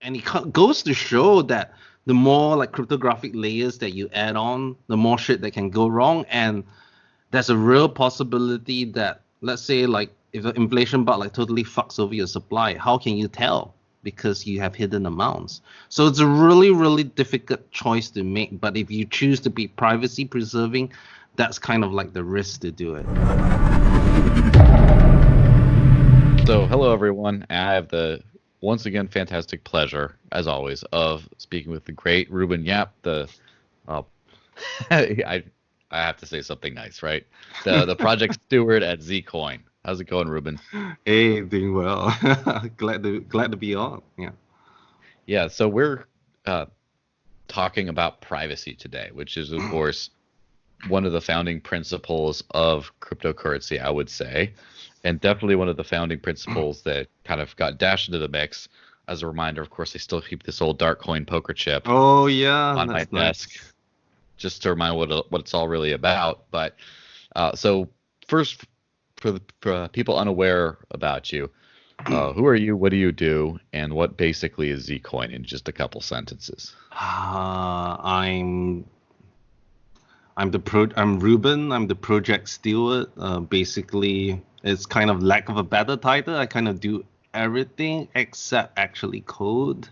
And it goes to show that the more like cryptographic layers that you add on, the more shit that can go wrong. And there's a real possibility that, let's say, like if the inflation bug like totally fucks over your supply, how can you tell? Because you have hidden amounts. So it's a really, really difficult choice to make. But if you choose to be privacy preserving, that's kind of like the risk to do it. So hello everyone. I have the once again fantastic pleasure, as always, of speaking with the great Reuben Yap, I have to say something nice, right? The project steward at Zcoin. How's it going, Reuben? Hey, doing well. glad to be on. Yeah. Yeah, so we're talking about privacy today, which is of course one of the founding principles of cryptocurrency, I would say, and definitely one of the founding principles that kind of got dashed into the mix. As a reminder, of course, I still keep this old dark coin poker chip Oh yeah, on my desk, just to remind what it's all really about. But so first, for people unaware about you, who are you? What do you do? And what basically is Zcoin in just a couple sentences? I'm Reuben. I'm the project steward. Basically, it's kind of lack of a better title. I kind of do everything except actually code.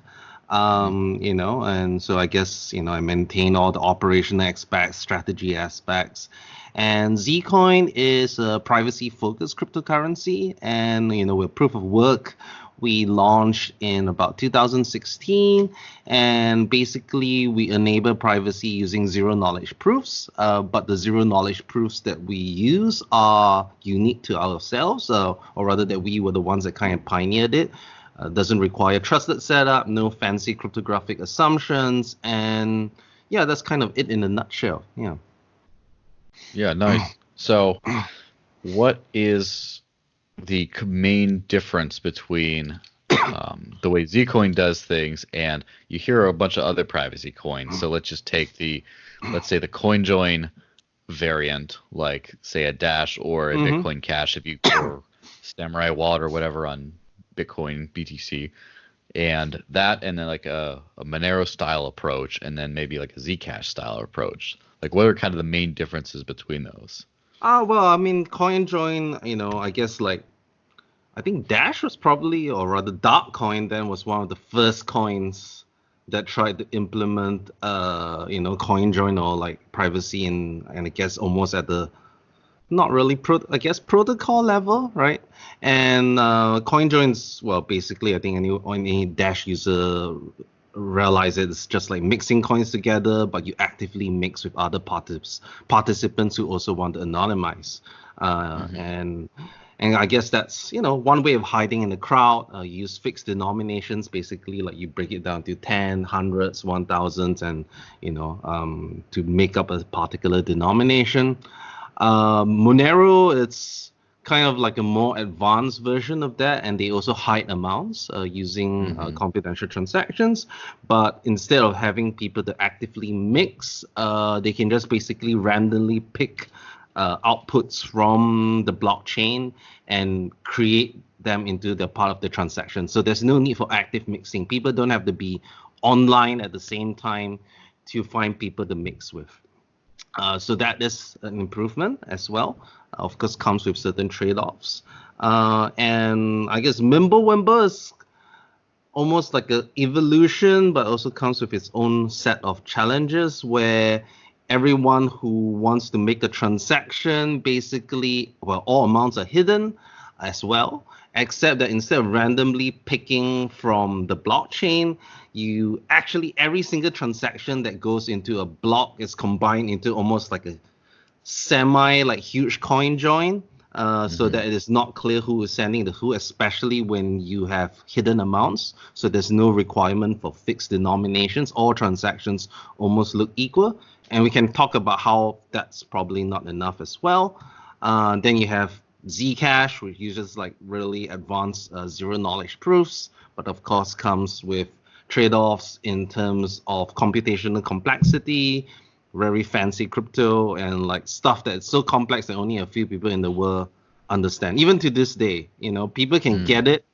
And so I guess, I maintain all the operational aspects, strategy aspects. And Zcoin is a privacy-focused cryptocurrency, and, with proof of work, we launched in about 2016, and basically we enable privacy using zero-knowledge proofs, but the zero-knowledge proofs that we use are unique to ourselves, or rather that we were the ones that kind of pioneered it. Doesn't require trusted setup, no fancy cryptographic assumptions, and yeah, that's kind of it in a nutshell. Yeah. Yeah, nice. So, what is the main difference between the way Zcoin does things and you hear a bunch of other privacy coins? So let's just take let's say the CoinJoin variant, like say a Dash or a Bitcoin Cash, or Samurai Wallet or whatever on Bitcoin BTC, and then like a Monero style approach, and then maybe like a Zcash style approach. Like, what are kind of the main differences between those? Well, I mean, CoinJoin, I guess I think Dash was probably, or rather Darkcoin then was one of the first coins that tried to implement, CoinJoin or like privacy and I guess almost at the not really protocol level, right? And CoinJoin's, well, basically I think any Dash user realize it's just like mixing coins together, but you actively mix with other participants who also want to anonymize. And I guess that's, one way of hiding in the crowd. You use fixed denominations, basically, like you break it down to 10, hundreds, 1000s, and, to make up a particular denomination. Monero, it's kind of like a more advanced version of that, and they also hide amounts using confidential transactions. But instead of having people to actively mix, they can just basically randomly pick outputs from the blockchain and create them into the part of the transaction. So there's no need for active mixing. People don't have to be online at the same time to find people to mix with. So that is an improvement as well. Of course, comes with certain trade-offs. And I guess Mimblewimble is almost like an evolution, but also comes with its own set of challenges where everyone who wants to make a transaction, basically, well, all amounts are hidden as well, except that instead of randomly picking from the blockchain, you actually, every single transaction that goes into a block is combined into almost like a huge coin join, so that it is not clear who is sending the who, especially when you have hidden amounts. So there's no requirement for fixed denominations. All transactions almost look equal. And we can talk about how that's probably not enough as well. Then you have Zcash, which uses like really advanced zero-knowledge proofs, but of course comes with trade-offs in terms of computational complexity, very fancy crypto, and like stuff that's so complex that only a few people in the world understand. Even to this day, people can get it,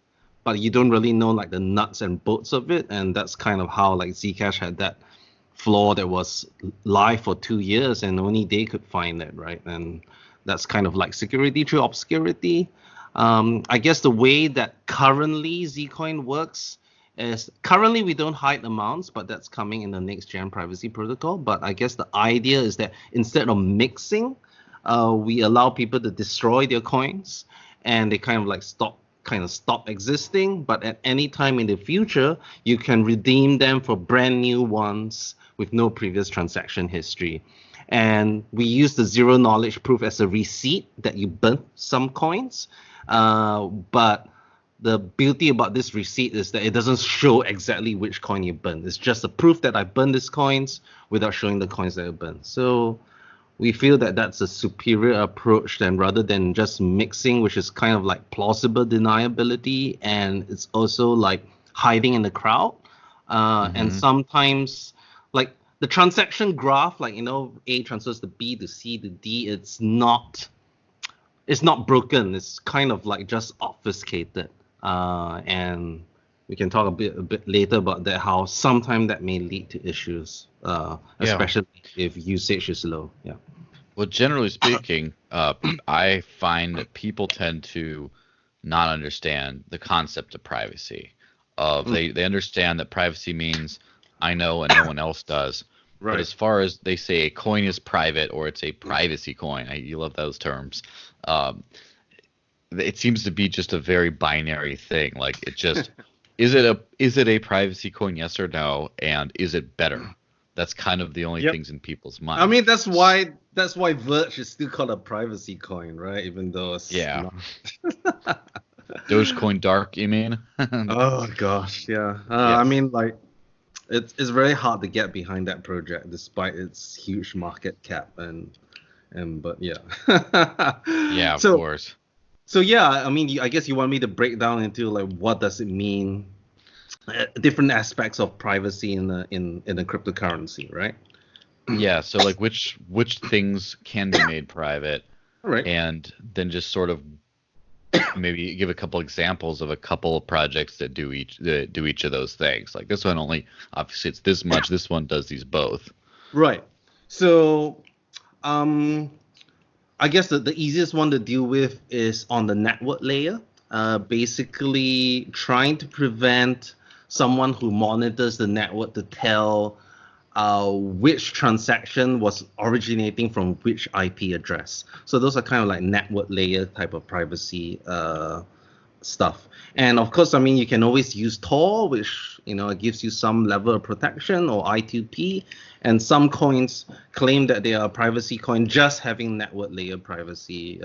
but you don't really know like the nuts and bolts of it, and that's kind of how like Zcash had that flaw that was live for 2 years and only they could find it, right? And that's kind of like security through obscurity. I guess the way that currently Zcoin works is currently we don't hide amounts, but that's coming in the next gen privacy protocol. But I guess the idea is that instead of mixing, we allow people to destroy their coins, and they kind of like stop existing. But at any time in the future, you can redeem them for brand new ones with no previous transaction history. And we use the zero knowledge proof as a receipt that you burnt some coins. But the beauty about this receipt is that it doesn't show exactly which coin you burned. It's just a proof that I burned these coins without showing the coins that I burned. So we feel that that's a superior approach than rather than just mixing, which is kind of like plausible deniability, and it's also like hiding in the crowd. And sometimes like the transaction graph, like, A transfers to B to C to D, it's not broken. It's kind of like just obfuscated. And we can talk a bit later about that, how sometimes that may lead to issues, especially if usage is low. Yeah. Well, generally speaking, I find that people tend to not understand the concept of privacy. They understand that privacy means I know and no one else does. Right. But as far as they say a coin is private or it's a privacy coin, you love those terms. It seems to be just a very binary thing. Like it just is it a privacy coin, yes or no, and is it better? That's kind of the only things in people's minds. I mean, that's why Verge is still called a privacy coin, right? Even though it's not. Dogecoin Dark, you mean? Oh gosh, yeah. I mean, like it's very hard to get behind that project despite its huge market cap but yeah. Yeah, of course. So yeah, I mean, I guess you want me to break down into like what does it mean, different aspects of privacy in a cryptocurrency, right? Yeah. So like which things can be made private, right? And then just sort of maybe give a couple examples of a couple of projects that do each of those things. Like this one only, obviously it's this much. This one does these both. Right. So, I guess the easiest one to deal with is on the network layer. Basically trying to prevent someone who monitors the network to tell which transaction was originating from which IP address. So those are kind of like network layer type of privacy stuff. And of course, I mean, you can always use Tor, which, it gives you some level of protection, or I2P. And some coins claim that they are a privacy coin just having network layer privacy,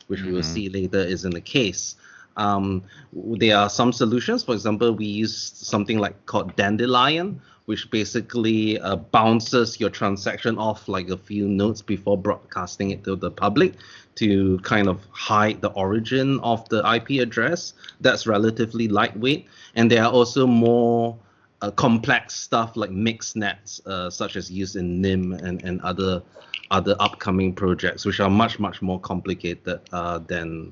which we will see later isn't the case. There are some solutions. For example, we use something called Dandelion, which basically bounces your transaction off like a few nodes before broadcasting it to the public to kind of hide the origin of the IP address. That's relatively lightweight. And there are also more complex stuff like mixed nets, such as used in NIM and other upcoming projects, which are much, much more complicated than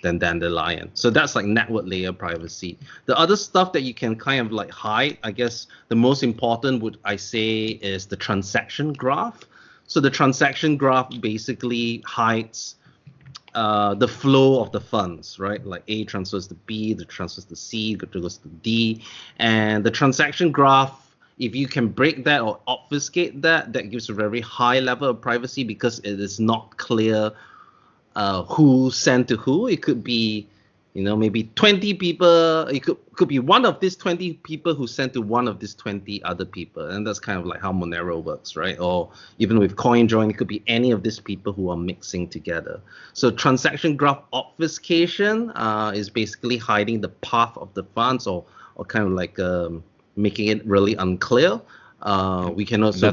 Dandelion. So that's like network layer privacy. The other stuff that you can kind of like hide, I guess the most important would I say is the transaction graph. So the transaction graph basically hides the flow of the funds, right? Like A transfers to B, the transfers to C, goes to D. And the transaction graph, if you can break that or obfuscate that gives a very high level of privacy because it is not clear who sent to who. It could be, maybe 20 people. It could be one of these 20 people who sent to one of these 20 other people. And that's kind of like how Monero works, right? Or even with CoinJoin, it could be any of these people who are mixing together. So transaction graph obfuscation is basically hiding the path of the funds or kind of like making it really unclear. We can also...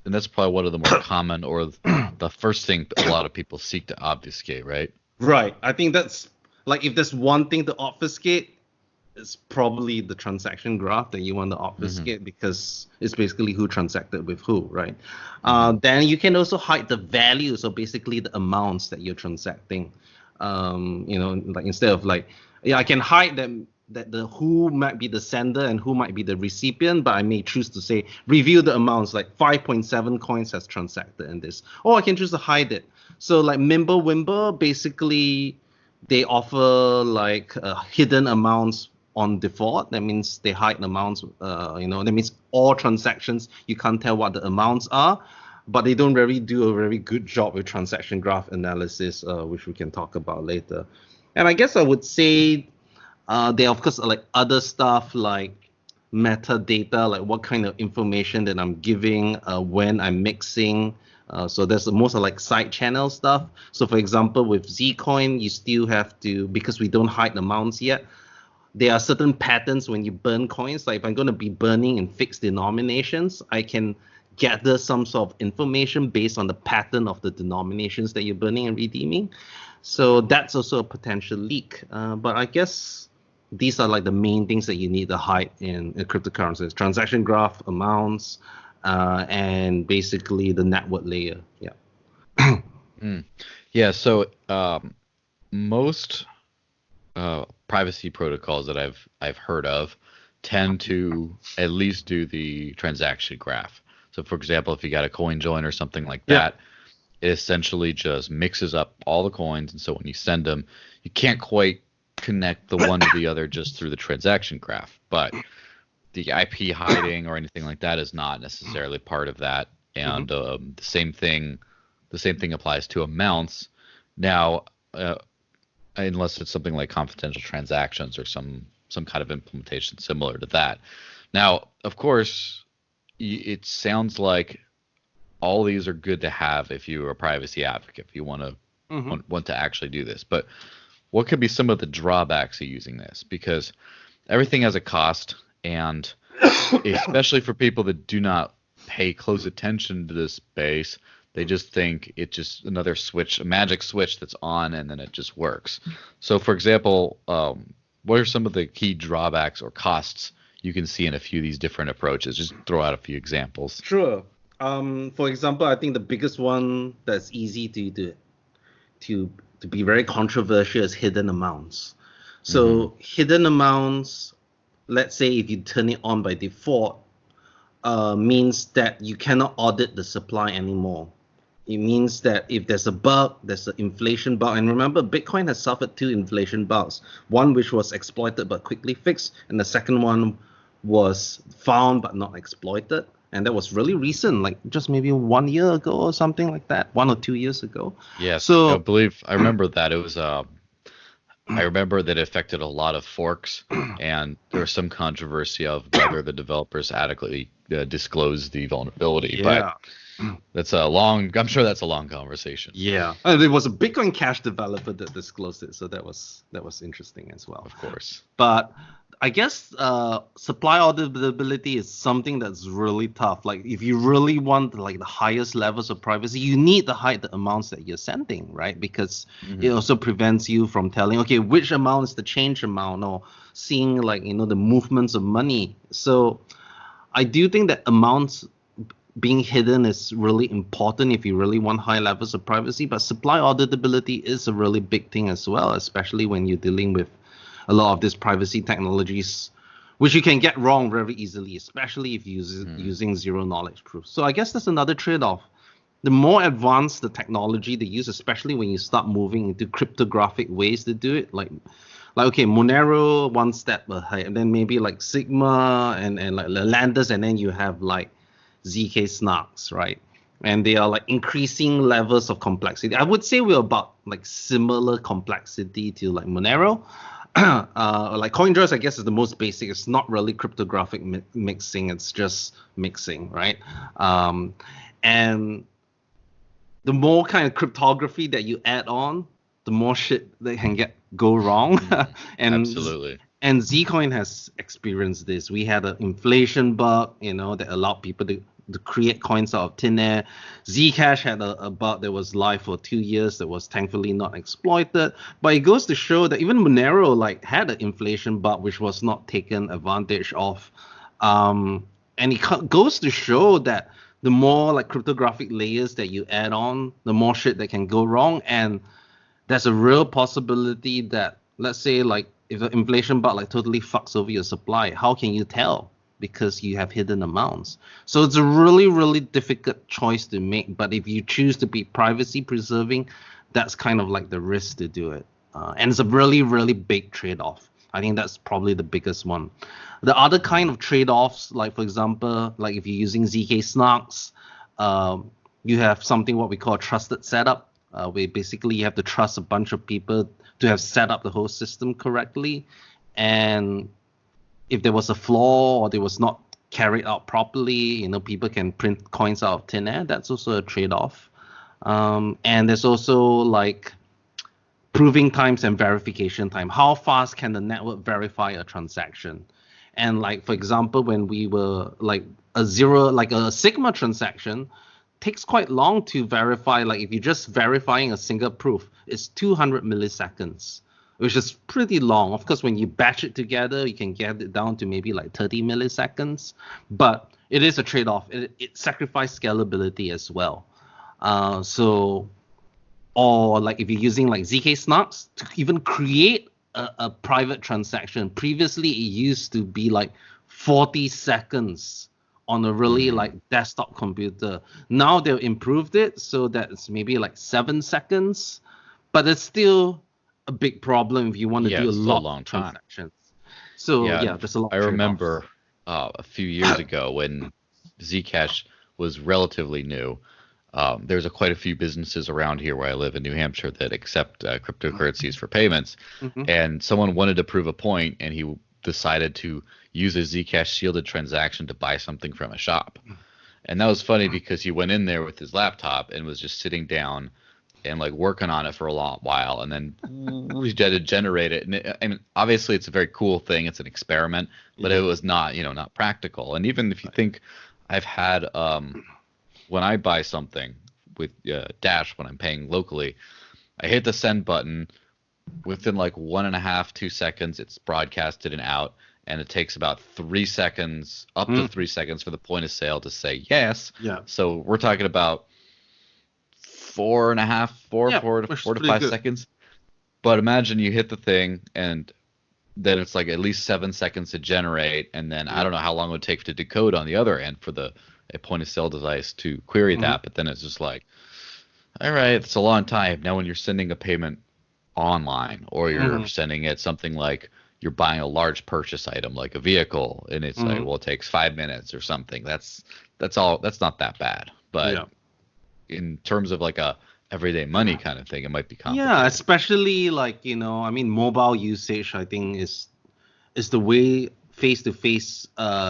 And that's probably one of the more common or the first thing a lot of people seek to obfuscate, right? Right. I think that's like if there's one thing to obfuscate, it's probably the transaction graph that you want to obfuscate because it's basically who transacted with who, right? Then you can also hide the value, so basically the amounts that you're transacting. Like instead of I can hide that that the who might be the sender and who might be the recipient, but I may choose to say review the amounts, like 5.7 coins has transacted in this. Or I can choose to hide it. So like Mimblewimble, basically they offer like hidden amounts on default. That means they hide amounts, that means all transactions, you can't tell what the amounts are, but they don't really do a very good job with transaction graph analysis, which we can talk about later. And I guess I would say there, of course, are like other stuff like metadata, like what kind of information that I'm giving when I'm mixing. So there's most of like side channel stuff. So for example, with Zcoin, you still have to, because we don't hide amounts yet, there are certain patterns when you burn coins. Like if I'm going to be burning in fixed denominations, I can gather some sort of information based on the pattern of the denominations that you're burning and redeeming. So that's also a potential leak. But I guess these are like the main things that you need to hide in cryptocurrencies: transaction graph, amounts, and basically the network layer. Yeah. Yeah. So most privacy protocols that I've heard of tend to at least do the transaction graph. So for example, if you got a CoinJoin or something like that, it essentially just mixes up all the coins, and so when you send them, you can't quite connect the one to the other just through the transaction graph. But the IP hiding or anything like that is not necessarily part of that. And the same thing applies to amounts. Now, unless it's something like confidential transactions or some kind of implementation similar to that. Now, of course, it sounds like all these are good to have if you're a privacy advocate, if you want to actually do this. But what could be some of the drawbacks of using this? Because everything has a cost, and especially for people that do not pay close attention to this space, they just think it's just another switch, a magic switch that's on, and then it just works. So, for example, what are some of the key drawbacks or costs you can see in a few of these different approaches? Just throw out a few examples. Sure. For example, I think the biggest one that's easy to be very controversial is hidden amounts. So hidden amounts, let's say if you turn it on by default, means that you cannot audit the supply anymore. It means that if there's a bug, there's an inflation bug. And remember, Bitcoin has suffered 2 inflation bugs. One which was exploited but quickly fixed, and the second one was found but not exploited. And that was really recent, like just maybe 1 year ago or something like that, 1 or 2 years ago. Yes, so I remember that. It was I remember that it affected a lot of forks, and there was some controversy of whether the developers adequately disclosed the vulnerability. Yeah. But that's I'm sure that's a long conversation. Yeah. There was a Bitcoin Cash developer that disclosed it, so that was interesting as well. Of course. But I guess supply auditability is something that's really tough. Like if you really want like the highest levels of privacy, you need to hide the amounts that you're sending, right? Because it also prevents you from telling, okay, which amount is the change amount, or seeing like, the movements of money. So I do think that amounts being hidden is really important if you really want high levels of privacy. But supply auditability is a really big thing as well, especially when you're dealing with a lot of these privacy technologies, which you can get wrong very easily, especially if you're using zero knowledge proof. So I guess that's another trade-off. The more advanced the technology they use, especially when you start moving into cryptographic ways to do it, like okay, Monero one step ahead, and then maybe like Sigma and like Lelantus, and then you have like ZK-SNARKs, right? And they are like increasing levels of complexity. I would say we're about like similar complexity to like Monero. Like CoinJoin, I guess, is the most basic. It's not really cryptographic mixing. It's just mixing, right? And the more kind of cryptography that you add on, the more shit that can go wrong. And absolutely. And Zcoin has experienced this. We had an inflation bug, that allowed people to create coins out of thin air. Zcash had a bug that was live for 2 years that was thankfully not exploited. But it goes to show that even Monero had an inflation bug which was not taken advantage of. And it goes to show that the more cryptographic layers that you add on, the more shit that can go wrong. And there's a real possibility that, let's say, if the inflation bug like totally fucks over your supply, how can you tell? Because you have hidden amounts. So it's a really, really difficult choice to make. But if you choose to be privacy preserving, that's kind of like the risk to do it. And it's a really, really big trade-off. I think that's probably the biggest one. The other kind of trade-offs, like for example, like if you're using ZK-SNARKs, you have something what we call a trusted setup, where basically you have to trust a bunch of people to have set up the whole system correctly. And if there was a flaw or there was not carried out properly, people can print coins out of thin air. That's also a trade-off. And there's also like proving times and verification time. How fast can the network verify a transaction? And like, for example, when we were like a Sigma transaction takes quite long to verify. Like if you're just verifying a single proof, it's 200 milliseconds, which is pretty long. Of course, when you batch it together, you can get it down to maybe like 30 milliseconds, but it is a trade-off. It sacrifices scalability as well. Or like if you're using like ZK-SNARKs to even create a private transaction, previously it used to be like 40 seconds on a really like desktop computer. Now they've improved it so that it's maybe like 7 seconds, but it's still a big problem if you want to do a lot of transactions. So yeah, there's a lot. I remember a few years ago when Zcash was relatively new. There's quite a few businesses around here where I live in New Hampshire that accept cryptocurrencies for payments. And someone wanted to prove a point, and he decided to use a Zcash shielded transaction to buy something from a shop. And that was funny because he went in there with his laptop and was just sitting down and like working on it for a long while, and then we had to generate it. And I mean, obviously it's a very cool thing. It's an experiment, but it was not, not practical. And even if you think I've had, when I buy something with Dash, when I'm paying locally, I hit the send button. Within like 1.5, 2 seconds, it's broadcasted and out, and it takes about 3 seconds, up to 3 seconds, for the point of sale to say yes. Yeah. So we're talking about 4.5, 4 to 5 seconds. But imagine you hit the thing, and then it's like at least 7 seconds to generate, and then I don't know how long it would take to decode on the other end for a point of sale device to query that. But then it's just like, all right, it's a long time. Now when you're sending a payment online, or you're sending it something like you're buying a large purchase item like a vehicle, and it's like, well, it takes 5 minutes or something. That's not that bad. But in terms of like a everyday money kind of thing, it might be complicated. Yeah, especially like, I mean, mobile usage, I think is the way face-to-face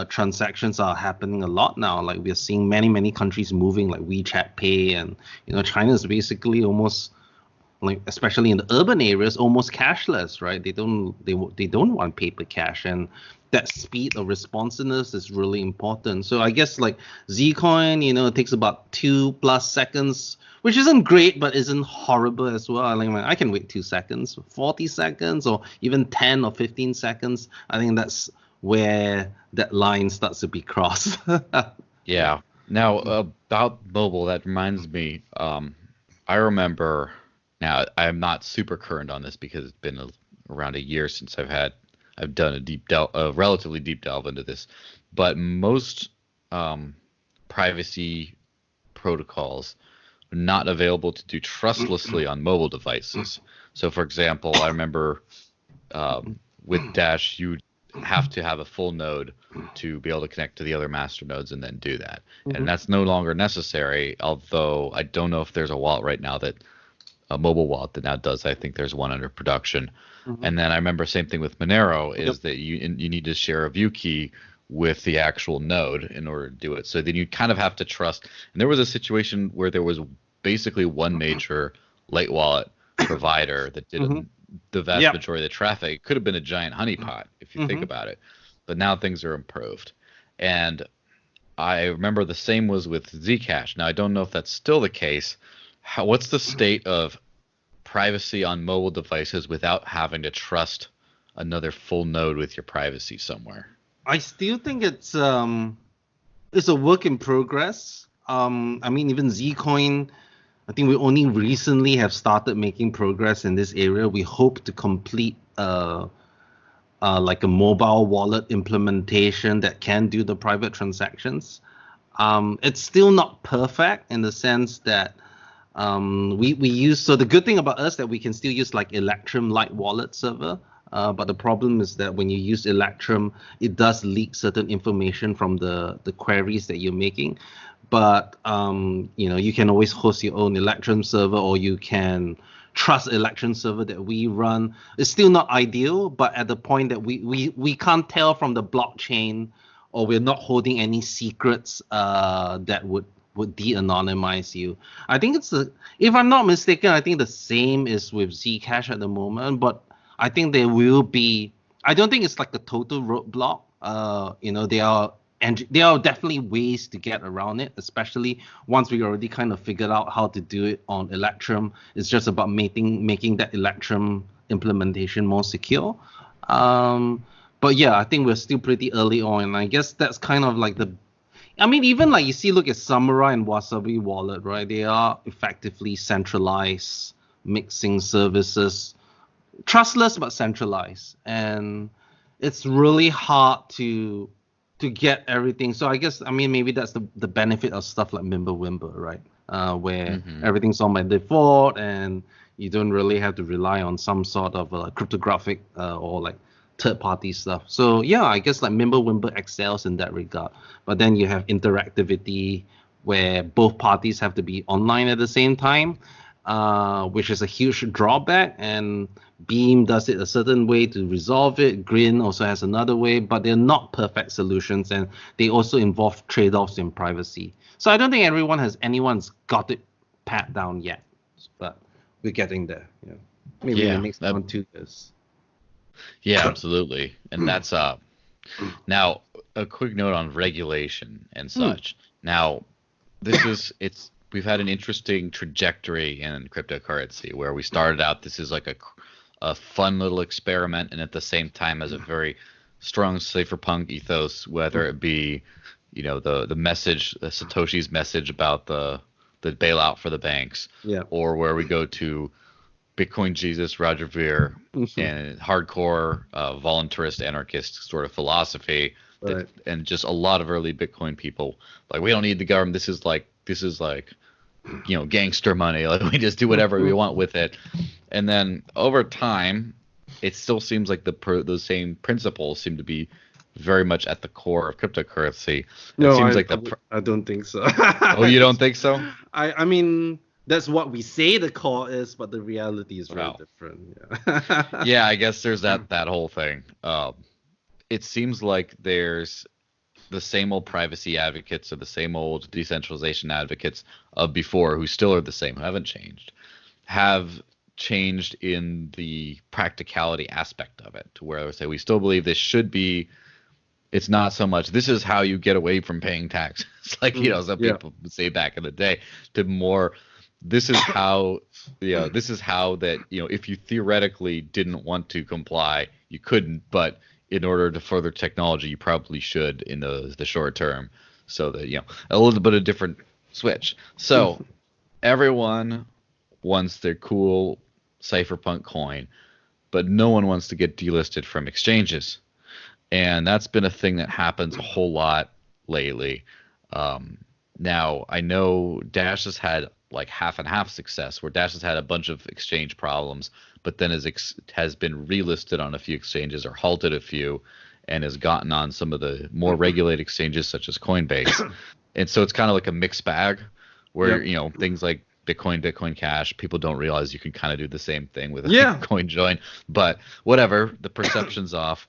transactions are happening a lot now. Like we're seeing many countries moving like WeChat Pay, and China is basically almost, like especially in the urban areas, almost cashless, right? They don't want paper cash, and that speed of responsiveness is really important. So I guess like Zcoin, it takes about 2+ seconds, which isn't great, but isn't horrible as well. Like I can wait 2 seconds, 40 seconds, or even 10 or 15 seconds. I think that's where that line starts to be crossed. Yeah. Now about mobile, that reminds me. I remember. Now, I'm not super current on this because it's been around a year since I've done a relatively deep delve into this. But most privacy protocols are not available to do trustlessly on mobile devices. So, for example, I remember with Dash, you have to have a full node to be able to connect to the other master nodes and then do that. And that's no longer necessary, although I don't know if there's a wallet right now a mobile wallet that now does. I think there's one under production. And then I remember same thing with Monero is that you need to share a view key with the actual node in order to do it. So then you kind of have to trust. And there was a situation where there was basically one major light wallet provider that did the vast majority of the traffic. It could have been a giant honeypot if you think about it. But now things are improved. And I remember the same was with Zcash. Now I don't know if that's still the case. What's the state of privacy on mobile devices without having to trust another full node with your privacy somewhere? I still think it's a work in progress. I mean, even Zcoin, I think we only recently have started making progress in this area. We hope to complete like a mobile wallet implementation that can do the private transactions. It's still not perfect in the sense that we use, so the good thing about us that we can still use like Electrum light wallet server. But the problem is that when you use Electrum, it does leak certain information from the queries that you're making. But you can always host your own Electrum server, or you can trust Electrum server that we run. It's still not ideal, but at the point that we can't tell from the blockchain, or we're not holding any secrets that would de-anonymize you. I think if I'm not mistaken, I think the same is with Zcash at the moment, but I think there will be. I don't think it's like a total roadblock. There are definitely ways to get around it, especially once we already kind of figured out how to do it on Electrum. It's just about making that Electrum implementation more secure. But yeah, I think we're still pretty early on, and I guess that's kind of like even like look at Samurai and Wasabi Wallet, right? They are effectively centralized mixing services, trustless but centralized, and it's really hard to get everything. So I guess maybe that's the benefit of stuff like Mimblewimble, right? Where everything's on by default, and you don't really have to rely on some sort of cryptographic or like third-party stuff. So yeah, I guess like Mimblewimble excels in that regard. But then you have interactivity where both parties have to be online at the same time, which is a huge drawback. And Beam does it a certain way to resolve it. Grin also has another way, but they're not perfect solutions, and they also involve trade-offs in privacy. So I don't think anyone's got it pat down yet, but we're getting there. Yeah, maybe in the next 1 or 2 years. Yeah, absolutely. And that's now a quick note on regulation and such. Now, we've had an interesting trajectory in cryptocurrency where we started out, this is like a fun little experiment, and at the same time has a very strong cypherpunk ethos, whether it be, the message, the Satoshi's message about the bailout for the banks, or where we go to Bitcoin Jesus, Roger Ver, and hardcore voluntarist anarchist sort of philosophy, right. And just a lot of early Bitcoin people like, we don't need the government. This is like gangster money. Like, we just do whatever we want with it. And then over time, it still seems like those same principles seem to be very much at the core of cryptocurrency. I don't think so. Oh, you don't think so? I mean, that's what we say the core is, but the reality is very different. Yeah. Yeah, I guess there's that whole thing. It seems like there's the same old privacy advocates or the same old decentralization advocates of before, who still are the same, who haven't changed, have changed in the practicality aspect of it, to where they say we still believe this should be. It's not so much this is how you get away from paying taxes, like some people would say back in the day, to more. This is how, this is how that, if you theoretically didn't want to comply, you couldn't, but in order to further technology, you probably should in the short term. So that, a little bit of different switch. So everyone wants their cool cypherpunk coin, but no one wants to get delisted from exchanges. And that's been a thing that happens a whole lot lately. Now, I know Dash has had like half and half success, where Dash has had a bunch of exchange problems, but then has been relisted on a few exchanges or halted a few, and has gotten on some of the more regulated exchanges such as Coinbase. And so it's kind of like a mixed bag, where things like Bitcoin Cash, people don't realize you can kind of do the same thing with CoinJoin, but whatever, the perception's off.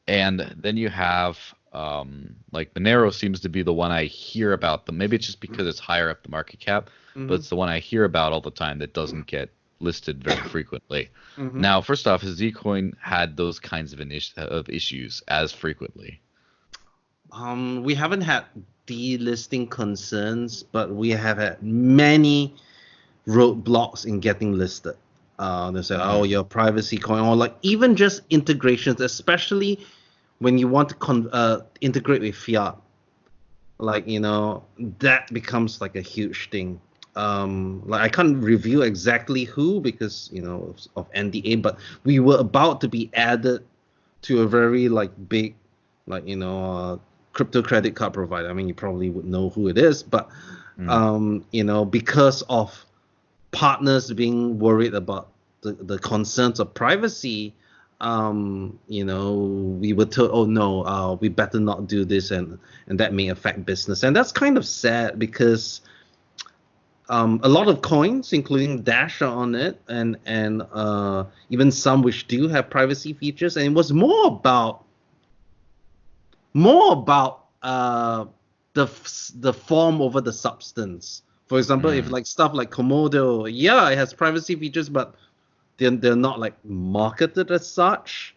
And then you have like Monero seems to be the one I hear about. Maybe it's just because it's higher up the market cap, but it's the one I hear about all the time that doesn't get listed very frequently. Now, first off, has Zcoin had those kinds of issues as frequently? We haven't had delisting concerns, but we have had many roadblocks in getting listed. They say, oh, your privacy coin, or like even just integrations, especially when you want to integrate with fiat. Like, that becomes like a huge thing. Like, I can't reveal exactly who because, of NDA, but we were about to be added to a very like big, like crypto credit card provider. I mean, you probably would know who it is, but because of partners being worried about the concerns of privacy, we were told, oh no, we better not do this, and that may affect business, and that's kind of sad because a lot of coins, including Dash, are on it, and even some which do have privacy features, and it was more about the form over the substance. For example, if like stuff like Komodo, yeah, it has privacy features, but they're not like marketed as such.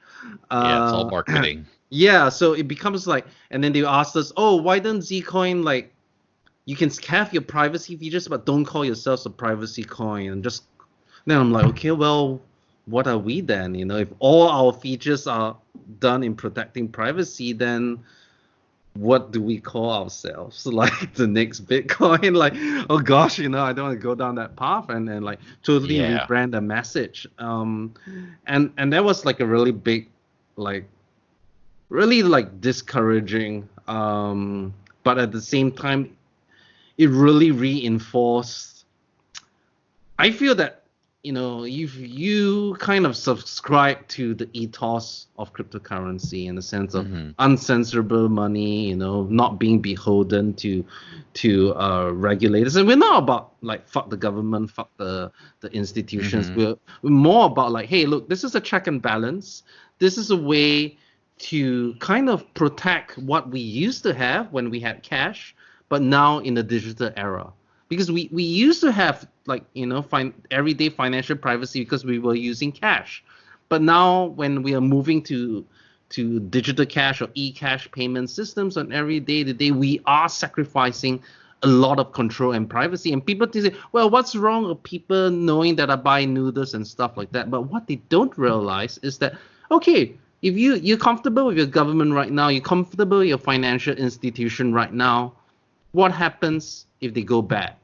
Yeah, it's all marketing. Yeah, so it becomes like, and then they asked us, oh, why don't Zcoin, like, you can have your privacy features, but don't call yourselves a privacy coin, and just then I'm like, okay, well, what are we then? If all our features are done in protecting privacy, then what do we call ourselves? Like the next Bitcoin? Like, oh gosh, I don't want to go down that path and like totally rebrand the message. And that was like a really big, like, really like discouraging. But at the same time, it really reinforced. I feel that if you kind of subscribe to the ethos of cryptocurrency in the sense of uncensorable money, not being beholden to regulators, and we're not about like fuck the government, fuck the institutions. We're more about like, hey, look, this is a check and balance. This is a way to kind of protect what we used to have when we had cash, but now in the digital era. Because we used to have like everyday financial privacy because we were using cash, but now when we are moving to digital cash or e-cash payment systems on every day to day, we are sacrificing a lot of control and privacy. And people say, well, what's wrong with people knowing that I buy noodles and stuff like that? But what they don't realize is that, okay, if you're comfortable with your government right now, you're comfortable with your financial institution right now, what happens if they go bad?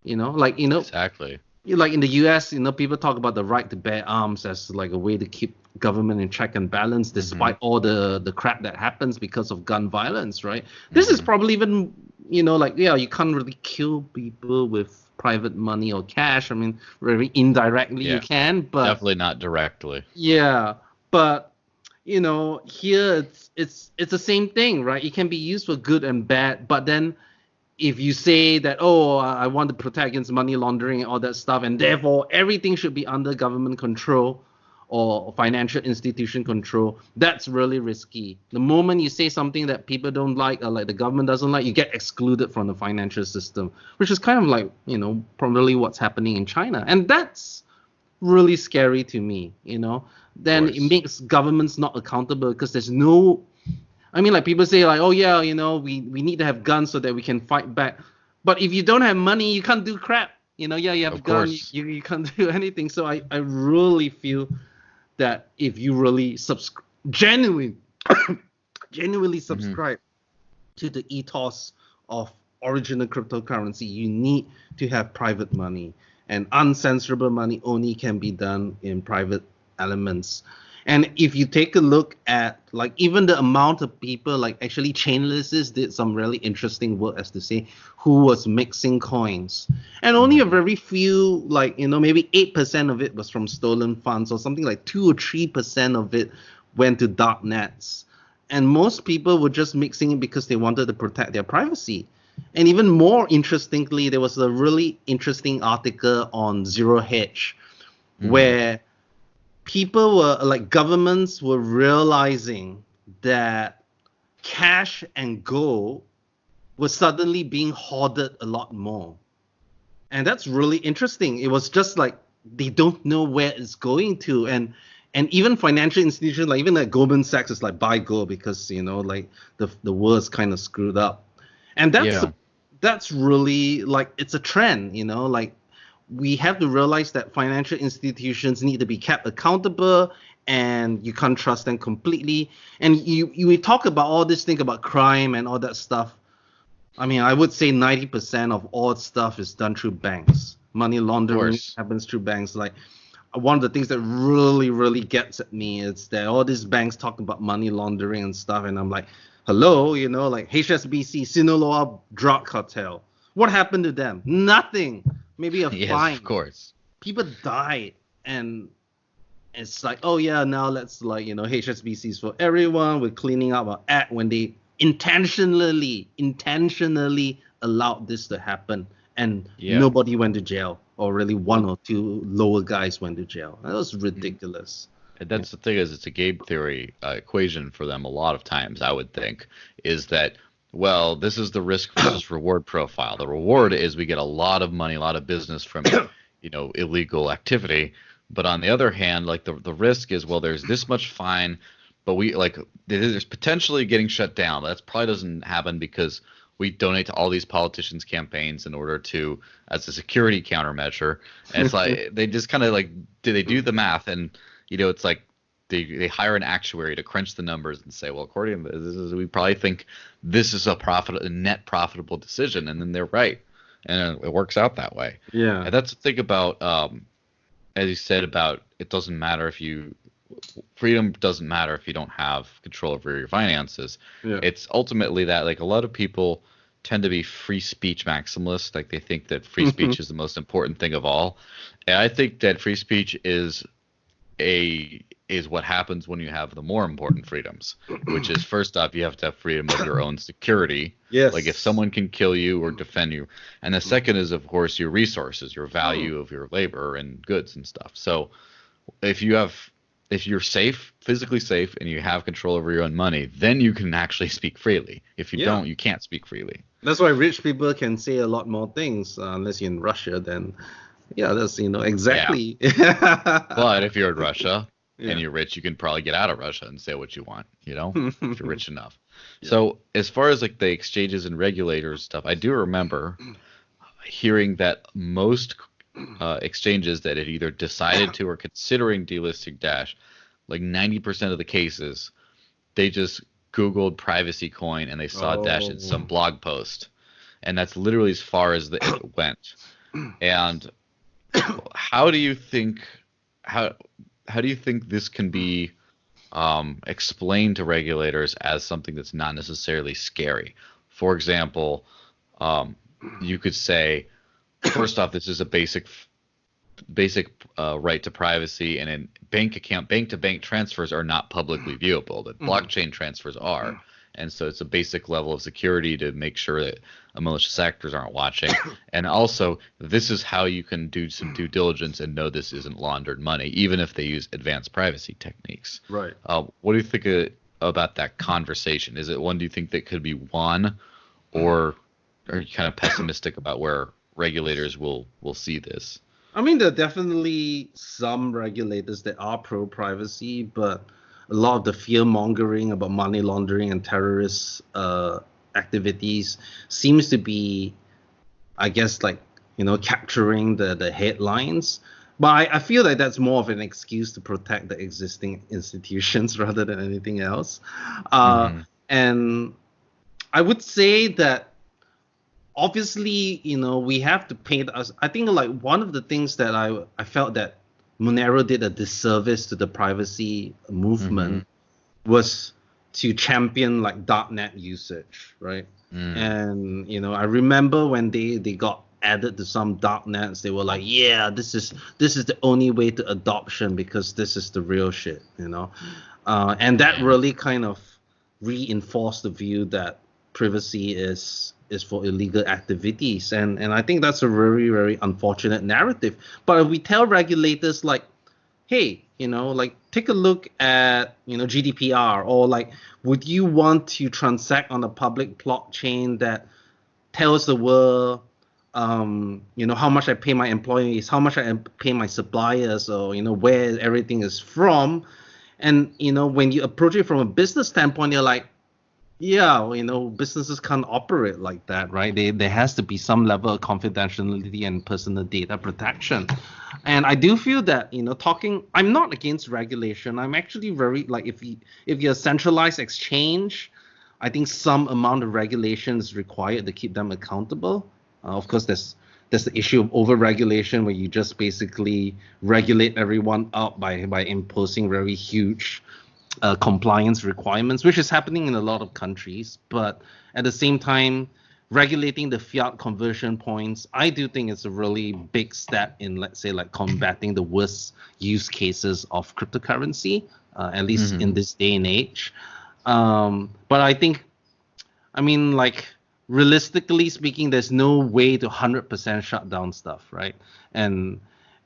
Exactly. Like in the US, people talk about the right to bear arms as like a way to keep government in check and balance, despite all the crap that happens because of gun violence, right? This is probably even, you can't really kill people with private money or cash. I mean, very indirectly you can, but definitely not directly. Yeah, but here it's the same thing, right? It can be used for good and bad, but then if you say that, oh, I want to protect against money laundering and all that stuff, and therefore everything should be under government control or financial institution control, that's really risky. The moment you say something that people don't like or like the government doesn't like, you get excluded from the financial system, which is kind of like, probably what's happening in China. And that's really scary to me, Then it makes governments not accountable because there's no... I mean, like people say like, oh yeah, we need to have guns so that we can fight back. But if you don't have money, you can't do crap. You have a gun, you can't do anything. So I really feel that if you really genuinely subscribe to the ethos of original cryptocurrency, you need to have private money. And uncensorable money only can be done in private elements. And if you take a look at like even the amount of people, like actually Chainlys's did some really interesting work as to say who was mixing coins. And only a very few, like, maybe 8% of it was from stolen funds, or something like 2 or 3% of it went to dark nets. And most people were just mixing it because they wanted to protect their privacy. And even more interestingly, there was a really interesting article on Zero Hedge where people were like, governments were realizing that cash and gold was suddenly being hoarded a lot more. And that's really interesting. It was just like they don't know where it's going to. And even financial institutions, like even like Goldman Sachs is like, buy gold because, like the world's kind of screwed up. And that's really like, it's a trend, like we have to realize that financial institutions need to be kept accountable, and you can't trust them completely. And we talk about all this thing about crime and all that stuff. I mean, I would say 90% of all stuff is done through banks. Money laundering happens through banks. Like, one of the things that really gets at me is that all these banks talk about money laundering and stuff, and I'm like, hello, like HSBC, Sinaloa drug cartel. What happened to them? Nothing. Maybe a Yes, fine. of course. People died, and it's like, oh yeah, now let's HSBC's for everyone. We're cleaning up our act when they intentionally allowed this to happen, and nobody went to jail, or really one or two lower guys went to jail. That was ridiculous. And that's the thing, is it's a game theory equation for them a lot of times, I would think, is that, well, this is the risk versus reward profile. The reward is we get a lot of money, a lot of business from illegal activity. But on the other hand, like the risk is, well, there's this much fine, but there's potentially getting shut down. That probably doesn't happen because we donate to all these politicians' campaigns in order to, as a security countermeasure. And it's like they just kind of they do the math, and it's like they hire an actuary to crunch the numbers and say, well, according to this, we probably think this is a net profitable decision, and then they're right, and it works out that way. Yeah, and that's the thing about, as you said, about it doesn't matter freedom doesn't matter if you don't have control over your finances. Yeah. It's ultimately that, like, a lot of people tend to be free speech maximalists. Like, they think that free speech is the most important thing of all. And I think that free speech is what happens when you have the more important freedoms, which is, first off, you have to have freedom of your own security. Yes. Like, if someone can kill you or defend you. And the second is, of course, your resources, your value of your labor and goods and stuff. So if you're safe, physically safe, and you have control over your own money, then you can actually speak freely. If you don't, you can't speak freely. That's why rich people can say a lot more things, unless you're in Russia, then that's exactly. Yeah. But if you're in Russia and you're rich, you can probably get out of Russia and say what you want, if you're rich enough. Yeah. So as far as like the exchanges and regulators stuff, I do remember hearing that most exchanges that had either decided to or considering delisting Dash, like 90% of the cases, they just Googled privacy coin and they saw Dash in some blog post, and that's literally as far as it went. And how do you think this can be explained to regulators as something that's not necessarily scary? For example, you could say, first off, this is a basic right to privacy, and in bank-to-bank transfers are not publicly viewable. That blockchain transfers are, and so it's a basic level of security to make sure that malicious actors aren't watching. And also, this is how you can do some due diligence and know this isn't laundered money, even if they use advanced privacy techniques. Right. What do you think about that conversation? Is it one do you think that could be won, or are you kind of pessimistic about where regulators will see this? I mean, there are definitely some regulators that are pro-privacy, but a lot of the fear-mongering about money laundering and terrorist activities seems to be, I guess, capturing the headlines. But I feel like that's more of an excuse to protect the existing institutions rather than anything else. And I would say that, obviously, we have to paint us. I think one of the things that I felt that Monero did a disservice to the privacy movement was to champion .NET usage, right? And I remember when they got added to some .NETs, they were like, yeah, this is the only way to adoption because this is the real shit, and that really kind of reinforced the view that privacy is for illegal activities, and I think that's a very, very unfortunate narrative. But if we tell regulators hey, take a look at GDPR, or would you want to transact on a public blockchain that tells the world how much I pay my employees, how much I pay my suppliers, or where everything is from, and when you approach it from a business standpoint, you're like, yeah, businesses can't operate like that, right? There has to be some level of confidentiality and personal data protection. And I do feel that, I'm not against regulation. I'm actually very, if you're a centralized exchange, I think some amount of regulation is required to keep them accountable. Of course, there's there's the issue of over-regulation where you just basically regulate everyone up by imposing very huge compliance requirements, which is happening in a lot of countries. But at the same time, regulating the fiat conversion points, I do think it's a really big step in, let's say, like combating the worst use cases of cryptocurrency, at least in this day and age. But I think, I mean, like, realistically speaking, there's no way to 100% shut down stuff, right? And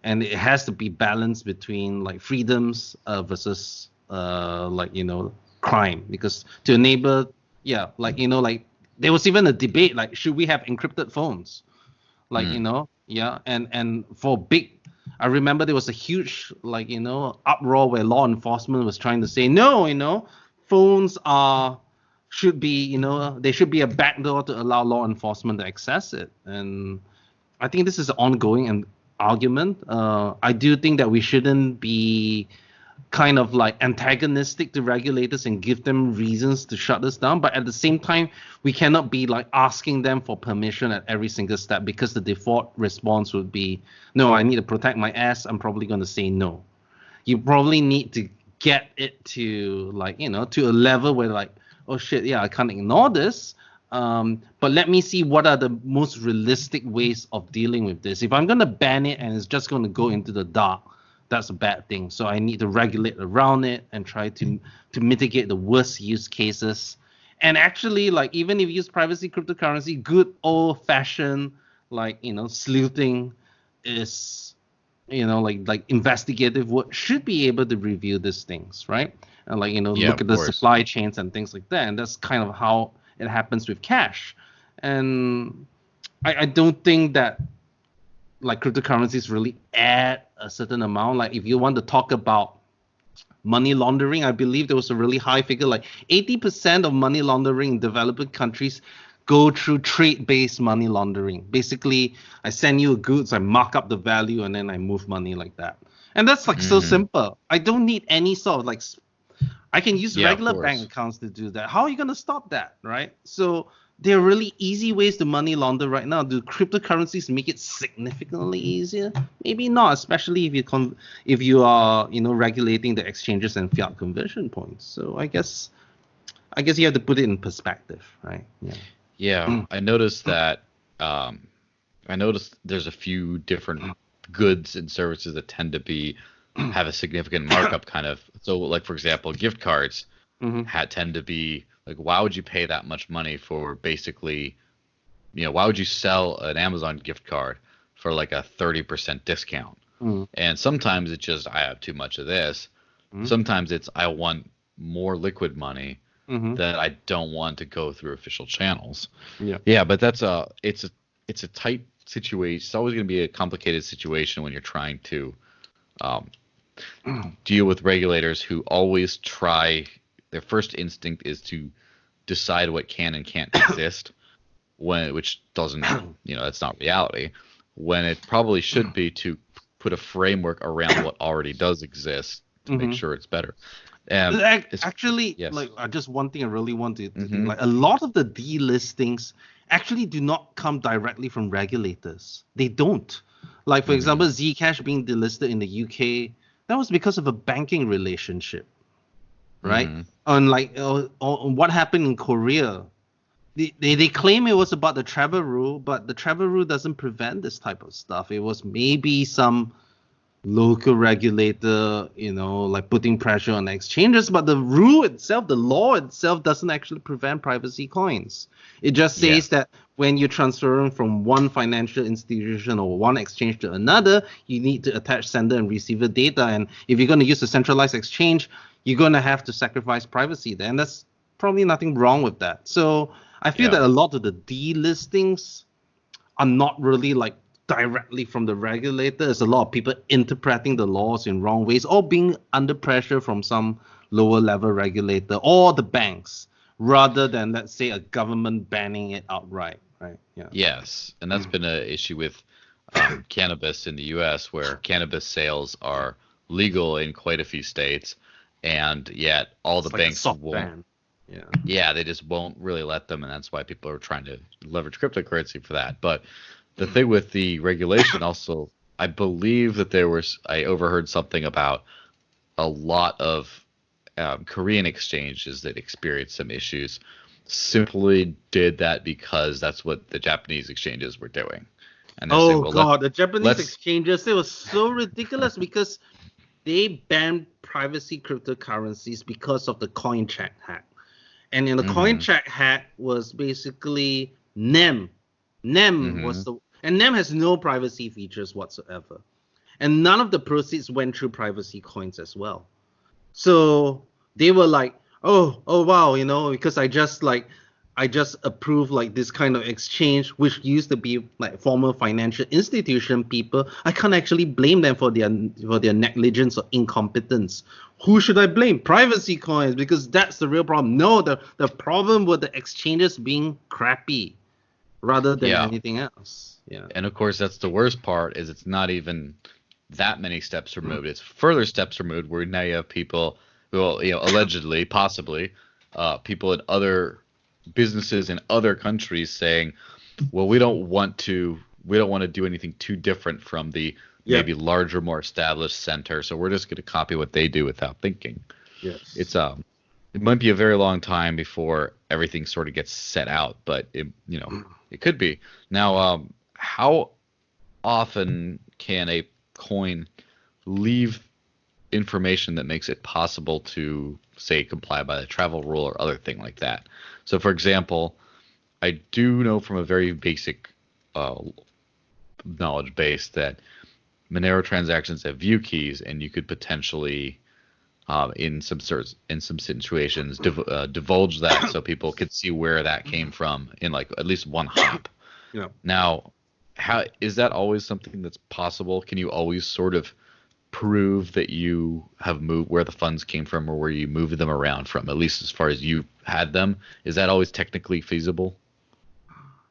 it has to be balanced between like freedoms versus like, you know, crime, because to enable, like, you know, like there was even a debate like, should we have encrypted phones, like, you know, and for big, I remember there was a huge, like, you know, uproar where law enforcement was trying to say, no, you know, phones should be, you know, there should be a backdoor to allow law enforcement to access it. And I think this is an ongoing argument. I do think that we shouldn't be kind of like antagonistic to regulators and give them reasons to shut this down, but at the same time, we cannot be like asking them for permission at every single step, because the default response would be, no, I need to protect my ass. I'm probably going to say no. You probably need to get it to, like, you know, to a level where like, oh shit, yeah, I can't ignore this. But let me see what are the most realistic ways of dealing with this. If I'm going to ban it and it's just going to go into the dark, that's a bad thing. So I need to regulate around it and try to mitigate the worst use cases. And actually, like, even if you use privacy cryptocurrency, good old fashioned, like, you know, sleuthing is, you know, like investigative work should be able to review these things, right? And like, you know, look at the supply chains and things like that. And that's kind of how it happens with cash. And I don't think that like cryptocurrencies really add a certain amount. Like if you want to talk about money laundering, I believe there was a really high figure, like 80% of money laundering in developing countries go through trade-based money laundering. Basically, I send you goods, I mark up the value, and then I move money like that. And that's like so simple. I don't need any sort of like, I can use regular bank accounts to do that. How are you going to stop that, right? So there are really easy ways to money launder right now. Do cryptocurrencies make it significantly easier? Maybe not, especially if you are, you know, regulating the exchanges and fiat conversion points. So I guess you have to put it in perspective, right? Yeah. I noticed that. There's a few different goods and services that tend to have a significant markup, kind of. So, like for example, gift cards tend to be. Like, why would you pay that much money for basically, you know, why would you sell an Amazon gift card for like a 30% discount? And sometimes it's just, I have too much of this. Sometimes it's, I want more liquid money that I don't want to go through official channels. Yeah, but it's a tight situation. It's always going to be a complicated situation when you're trying to deal with regulators who always try. Their first instinct is to decide what can and can't exist, which doesn't, you know, that's not reality. When it probably should be to put a framework around what already does exist to make sure it's better. Actually, like just one thing I really wanted to do, like a lot of the delistings actually do not come directly from regulators. They don't. Like for example, Zcash being delisted in the UK, that was because of a banking relationship. Right? Unlike what happened in Korea, they claim it was about the travel rule, but the travel rule doesn't prevent this type of stuff. It was maybe some local regulator, you know, like putting pressure on exchanges, but the rule itself, the law itself, doesn't actually prevent privacy coins. It just says that when you're transferring from one financial institution or one exchange to another, you need to attach sender and receiver data. And if you're going to use a centralized exchange, you're going to have to sacrifice privacy there. And that's probably nothing wrong with that. So I feel that a lot of the delistings are not really like directly from the regulator. There's a lot of people interpreting the laws in wrong ways or being under pressure from some lower level regulator or the banks, rather than, let's say, a government banning it outright, right? Yes, and that's been an issue with cannabis in the U.S., where cannabis sales are legal in quite a few states, and yet all the banks won't. They just won't really let them, and that's why people are trying to leverage cryptocurrency for that. But the thing with the regulation also, I believe that I overheard something about a lot of Korean exchanges that experienced some issues simply did that because that's what the Japanese exchanges were doing. And they're saying, Oh well, God, the Japanese let's exchanges, it was so ridiculous because they banned privacy cryptocurrencies because of the CoinCheck hack. And in the mhm, CoinCheck hack was basically NEM. NEM was mhm. the and NEM has no privacy features whatsoever. And none of the proceeds went through privacy coins as well. So they were like, oh wow, because I just approved like this kind of exchange, which used to be like former financial institution people. I can't actually blame them for their negligence or incompetence. Who should I blame? Privacy coins, because that's the real problem. No, the problem with the exchanges being crappy rather than Yeah. anything else. Yeah. And of course, that's the worst part is it's not even that many steps removed. It's further steps removed where now you have people who, allegedly, possibly, people in other businesses in other countries saying, well, we don't want to do anything too different from the maybe Yep. larger, more established center. So we're just going to copy what they do without thinking. Yes. It might be a very long time before everything sort of gets set out, but it could be. Now, how often can a coin leave information that makes it possible to, say, comply by the travel rule or other thing like that? So, for example, I do know from a very basic uh, knowledge base that Monero transactions have view keys, and you could potentially, in some situations, divulge that so people could see where that came from in like at least one hop. Yeah. Now, how is that always something that's possible? Can you always sort of prove that you have moved where the funds came from or where you moved them around from, at least as far as you had them? Is that always technically feasible?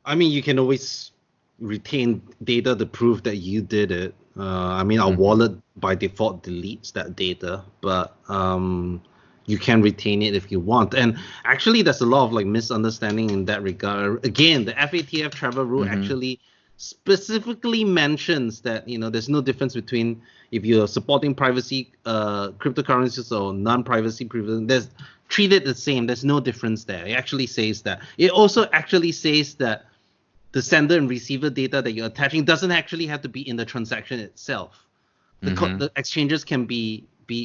I mean, you can always retain data to prove that you did it. I mean, our Hmm. wallet by default deletes that data, but you can retain it if you want. And actually, there's a lot of like misunderstanding in that regard. Again, the FATF travel rule Hmm. actually specifically mentions that there's no difference between if you're supporting privacy cryptocurrencies or non-privacy privilege. There's treated the same. There's no difference there. It actually says that. It also actually says that the sender and receiver data that you're attaching doesn't actually have to be in the transaction itself. Hmm. The exchanges can be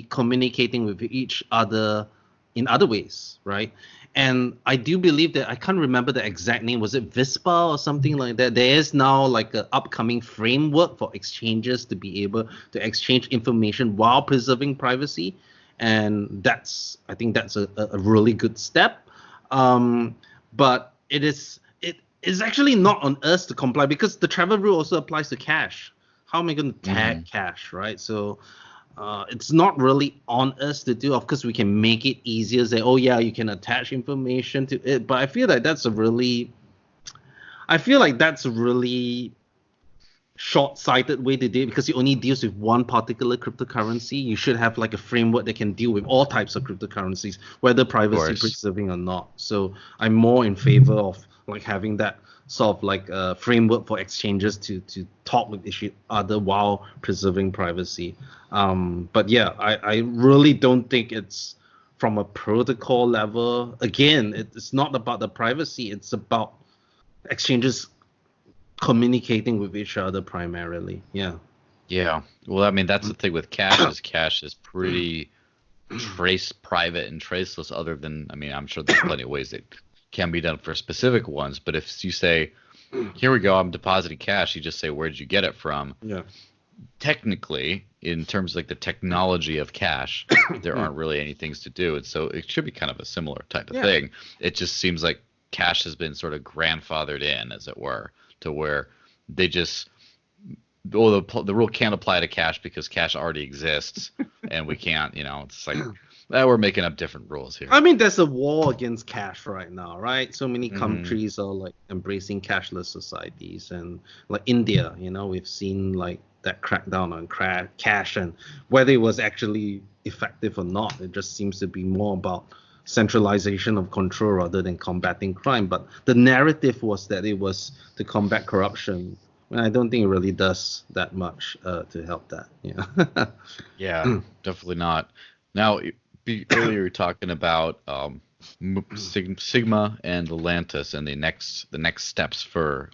communicating with each other in other ways, right? And I do believe that I can't remember the exact name. Was it Vispa or something like that? There is now like an upcoming framework for exchanges to be able to exchange information while preserving privacy, and I think that's a really good step. But it is actually not on us to comply because the travel rule also applies to cash. How am I going to Hmm. tag cash, right? So it's not really on us to do. Of course, we can make it easier. Say, oh yeah, you can attach information to it, but I feel like that's a really short-sighted way to do it because it only deals with one particular cryptocurrency. You should have like a framework that can deal with all types of cryptocurrencies, whether Of privacy course. preserving or not. So I'm more in favor of like having that sort of like a framework for exchanges to talk with each other while preserving privacy. But yeah, I really don't think it's from a protocol level. Again, it's not about the privacy. It's about exchanges communicating with each other primarily. Yeah. Yeah. Well, I mean, that's the thing with cash is pretty private and traceless other than, I mean, I'm sure there's plenty of ways that can be done for specific ones, but if you say, here we go, I'm depositing cash, you just say, where did you get it from? Yeah. Technically, in terms of like the technology of cash, there Yeah. aren't really any things to do. And so it should be kind of a similar type of Yeah. thing. It just seems like cash has been sort of grandfathered in, as it were, to where they just, well, the rule can't apply to cash because cash already exists, and we can't, it's like, we're making up different rules here. I mean, there's a war against cash right now, right? So many Hmm. countries are like embracing cashless societies, and like India, we've seen like that crackdown on cash and whether it was actually effective or not. It just seems to be more about centralization of control rather than combating crime. But the narrative was that it was to combat corruption And I don't think it really does that much to help that. Yeah. Yeah, definitely not. Now, earlier you were talking about Sigma and Lelantus and the next steps for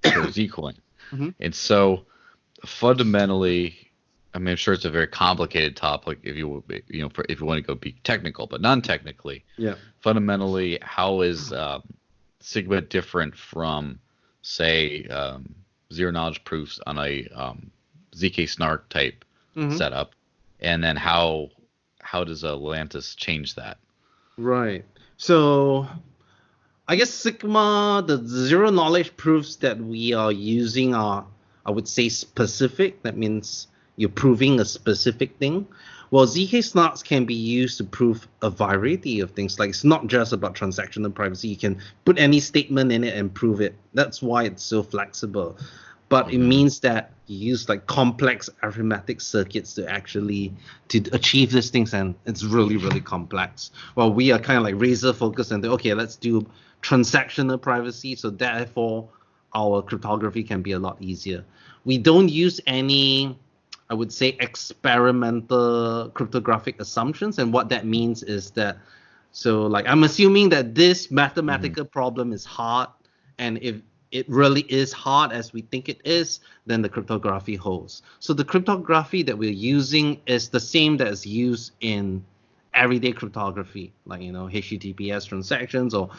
Zcoin. hmm And so fundamentally, I mean, I'm sure it's a very complicated topic if if you want to go be technical, but non-technically, Yeah. fundamentally, how is Sigma different from, say, zero knowledge proofs on a ZK-SNARK type hmm setup, and then how does Lelantus change that? Right. So I guess Sigma, the zero knowledge proofs that we are using are, I would say, specific. That means you're proving a specific thing. Well, ZK-SNARKs can be used to prove a variety of things. Like it's not just about transactional privacy. You can put any statement in it and prove it. That's why it's so flexible. But it Hmm. means that you use like complex arithmetic circuits to actually to achieve these things, and it's really really complex. Well, we are kind of like razor focused and okay, let's do transactional privacy, so therefore our cryptography can be a lot easier. We don't use any, I would say, experimental cryptographic assumptions, and what that means is that, so like I'm assuming that this Hmm. mathematical problem is hard, and if it really is hard as we think it is, then the cryptography holds. So the cryptography that we're using is the same that is used in everyday cryptography, like HTTPS transactions or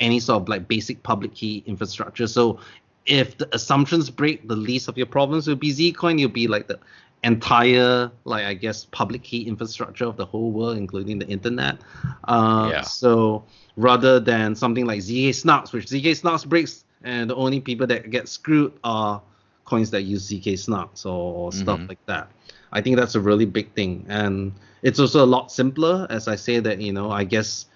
any sort of like basic public key infrastructure. So if the assumptions break, the least of your problems will be Zcoin. You'll be like the entire, like I guess, public key infrastructure of the whole world, including the internet. Yeah. So rather than something like ZK-SNARKs, which ZK-SNARKs breaks, and the only people that get screwed are coins that use ZK-SNARKs or stuff Hmm. like that. I think that's a really big thing, and it's also a lot simpler, as I say that I guess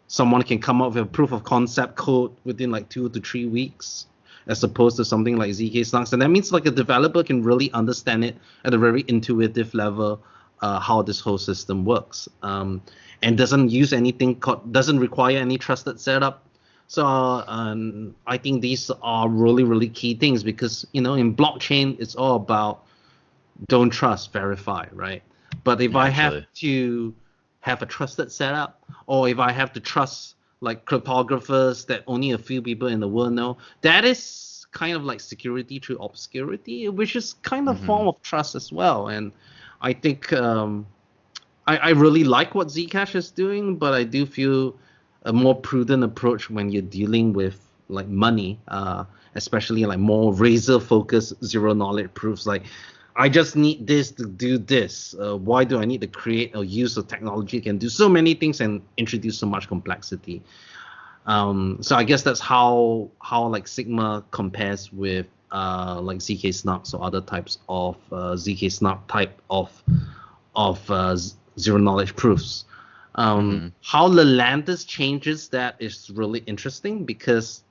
someone can come up with a proof of concept code within like 2 to 3 weeks, as opposed to something like ZK-SNARKs, and that means like a developer can really understand it at a very intuitive level, how this whole system works, and doesn't require any trusted setup. So I think these are really really key things because in blockchain it's all about don't trust, verify, right? But if I have Naturally. to have a trusted setup, or if I have to trust like cryptographers that only a few people in the world know, that is kind of like security through obscurity, which is kind of Hmm. form of trust as well. And I think I really like what Zcash is doing, but I do feel a more prudent approach when you're dealing with like money, especially like more razor focused zero knowledge proofs. Like, I just need this to do this. Why do I need to create or use a technology that can do so many things and introduce so much complexity? So I guess that's how like Sigma compares with like zk-SNARKs or other types of zk-SNARK type of zero knowledge proofs. Hmm. How Lelantus changes that is really interesting because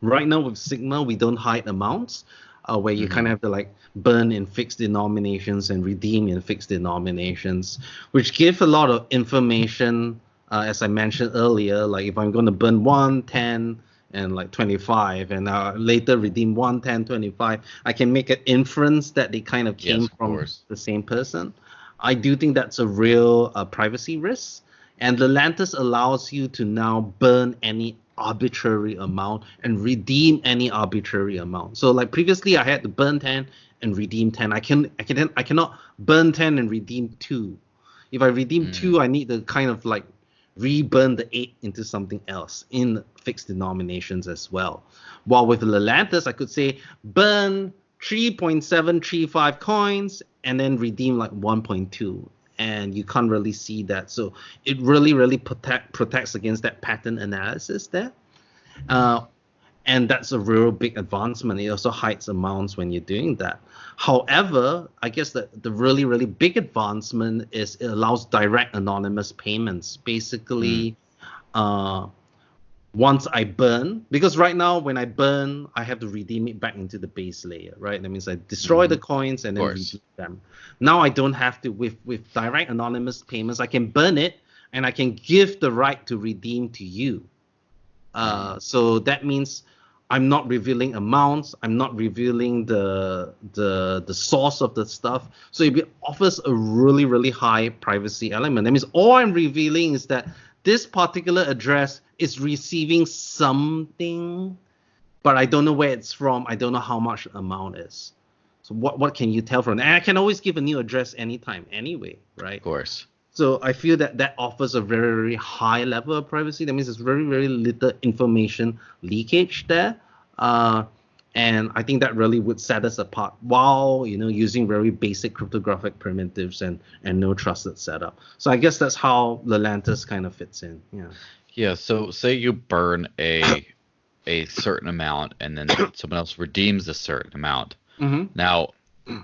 right now with Sigma we don't hide amounts, where you kind of Hmm. have to like burn in fixed denominations and redeem in fixed denominations, which give a lot of information. As I mentioned earlier, like if I'm going to burn 1, 10, and like 25, and later redeem 1, 10, 25, I can make an inference that they kind of Yes, came of from course. the same person. I do think that's a real privacy risk. And Lelantus allows you to now burn any arbitrary amount and redeem any arbitrary amount. So like previously I had to burn 10 and redeem 10. I cannot burn 10 and redeem 2. If I redeem Mm. 2, I need to kind of like reburn the 8 into something else in fixed denominations as well. While with Lelantus, I could say burn 3.735 coins and then redeem like 1.2, and you can't really see that. So it really, really protects against that pattern analysis there. Uh, and that's a real big advancement. It also hides amounts when you're doing that. However, I guess the really, really big advancement is it allows direct anonymous payments. Mm. Basically, uh, once I burn, because right now when I burn, I have to redeem it back into the base layer, right? That means I destroy Hmm. the coins and Of then course. redeem them. Now I don't have to with direct anonymous payments. I can burn it and I can give the right to redeem to you. Mm. So that means I'm not revealing amounts. I'm not revealing the source of the stuff. So it offers a really, really high privacy element. That means all I'm revealing is that this particular address is receiving something, but I don't know where it's from. I don't know how much the amount is. So what can you tell from that? And I can always give a new address anytime, anyway, right? Of course. So I feel that offers a very, very high level of privacy. That means there's very, very little information leakage there. And I think that really would set us apart while, using very basic cryptographic primitives and no trusted setup. So I guess that's how Lelantus kind of fits in. Yeah. Yeah. So say you burn a certain amount and then someone else redeems a certain amount. Mm-hmm. Now,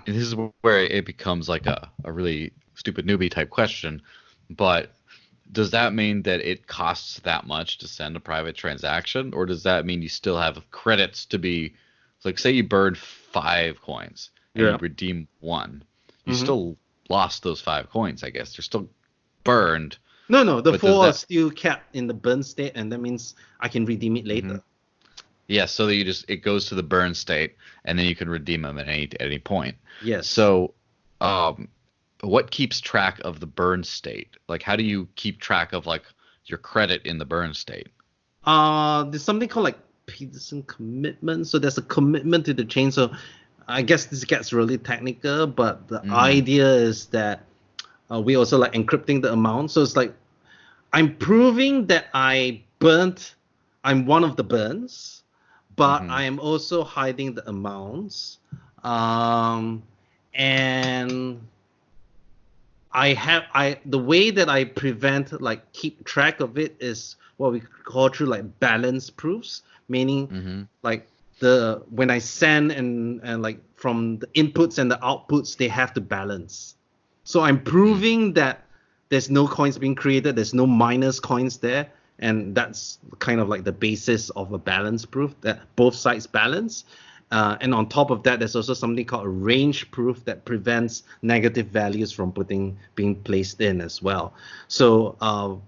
this is where it becomes like a really stupid newbie type question, but does that mean that it costs that much to send a private transaction, or does that mean you still have credits to be, like, say you burned 5 coins and you redeem 1, you still lost those 5 coins, I guess. They're still burned. No, the 4 are still kept in the burn state, and that means I can redeem it later. Mm-hmm. Yeah, so that it goes to the burn state, and then you can redeem them at any point. Yes. So, what keeps track of the burn state? Like, how do you keep track of like your credit in the burn state? There's something called like Peterson commitment. So there's a commitment to the chain. So I guess this gets really technical, but the idea is that we also like encrypting the amount. So it's like I'm proving that I'm one of the burns, but I am also hiding the amounts. And the way that I keep track of it is what we call through like balance proofs, meaning like when I send and like from the inputs and the outputs, they have to balance. So I'm proving that there's no coins being created, there's no minus coins there, and that's kind of like the basis of a balance proof, that both sides balance. And on top of that, there's also something called a range proof that prevents negative values from being placed in as well. So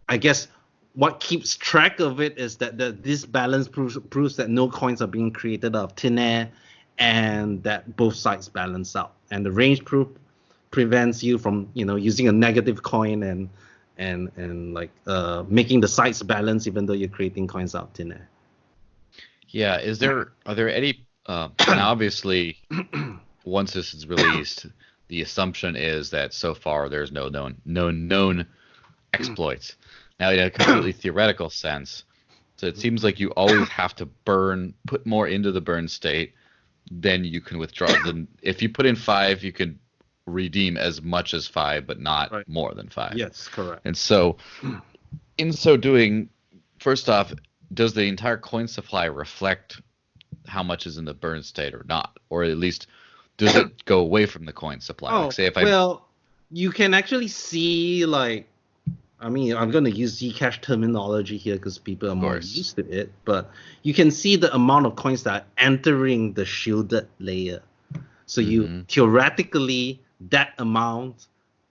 I guess what keeps track of it is that this balance proves that no coins are being created out of thin air, and that both sides balance out. And the range proof prevents you from using a negative coin and like making the sides balance even though you're creating coins out of thin air. Yeah, are there any and obviously once this is released, the assumption is that so far there's no known exploits. Now, in a completely theoretical sense, so it seems like you always have to put more into the burn state than you can withdraw. Then if you put in 5, you can redeem as much as 5, but not more than 5. Yes, correct. And so in so doing, first off, does the entire coin supply reflect how much is in the burn state or not? Or at least, does it go away from the coin supply? Like, say if you can actually see, like, I mean, I'm going to use Zcash terminology here because people are more used to it, but you can see the amount of coins that are entering the shielded layer. So you theoretically, that amount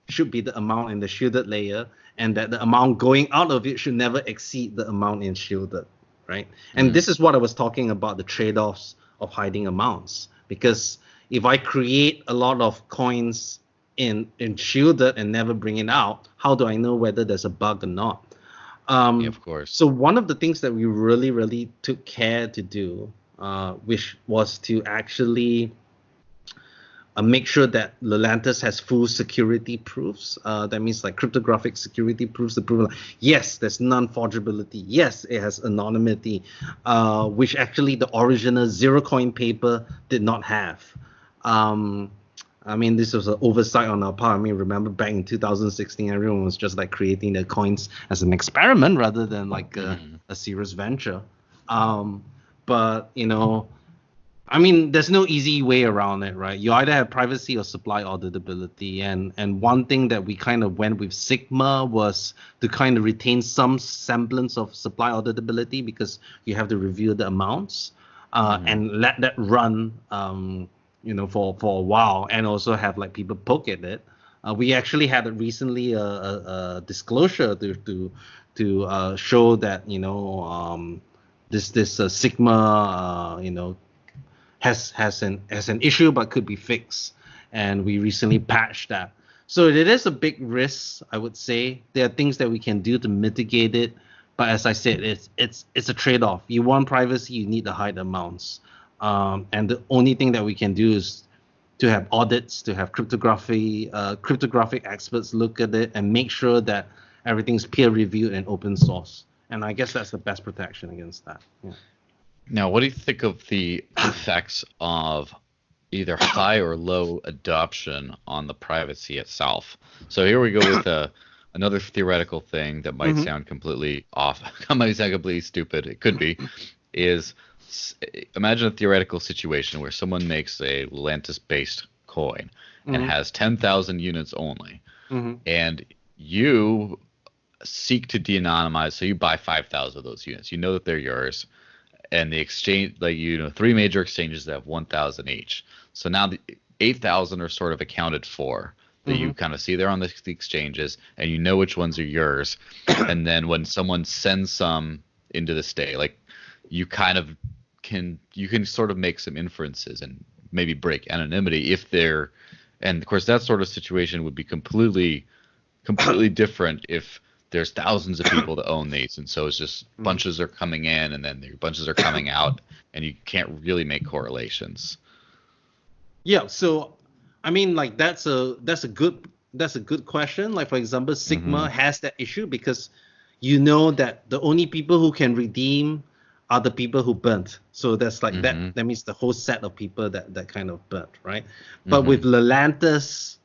should be the amount in the shielded layer, and that the amount going out of it should never exceed the amount in shielded, right? And this is what I was talking about, the trade-offs of hiding amounts. Because if I create a lot of coins in shielded and never bring it out, how do I know whether there's a bug or not? Yeah, of course. So one of the things that we really, really took care to do, which was to actually make sure that Lelantus has full security proofs. That means like cryptographic security proofs to prove, like, yes, there's non-forgeability. Yes, it has anonymity, which actually the original zero coin paper did not have. I mean, this was an oversight on our part. I mean, remember back in 2016, everyone was just like creating their coins as an experiment rather than like a serious venture. But, I mean, there's no easy way around it, right? You either have privacy or supply auditability. And one thing that we kind of went with Sigma was to kind of retain some semblance of supply auditability, because you have to review the amounts and let that run for a while, and also have like people poke at it. We actually had recently a disclosure to show that this Sigma, has an issue but could be fixed, and we recently patched that. So it is a big risk, I would say. There are things that we can do to mitigate it, but as I said, it's a trade-off. You want privacy, you need to hide amounts, and the only thing that we can do is to have audits, to have cryptographic experts look at it and make sure that everything's peer-reviewed and open source. And I guess that's the best protection against that. Yeah. Now, what do you think of the effects of either high or low adoption on the privacy itself? So here we go with another theoretical thing that might sound completely off, might sound completely stupid. It could be. Imagine a theoretical situation where someone makes a Lelantus-based coin and has 10,000 units only, and you seek to de-anonymize, so you buy 5,000 of those units. You know that they're yours, and the exchange, three major exchanges that have 1,000 each. So now the 8,000 are sort of accounted for, that you kind of see there on the exchanges, and you know which ones are yours. And then when someone sends some into the state, like you can sort of make some inferences and maybe break anonymity if they're, and of course that sort of situation would be completely different if there's thousands of people that own these, and so it's just bunches are coming in and then bunches are coming out, and you can't really make correlations. Yeah, so I mean, like that's a good question. Like, for example, Sigma has that issue because you know that the only people who can redeem are the people who burnt. So that's like that means the whole set of people that kind of burnt, right? But with Lelantus,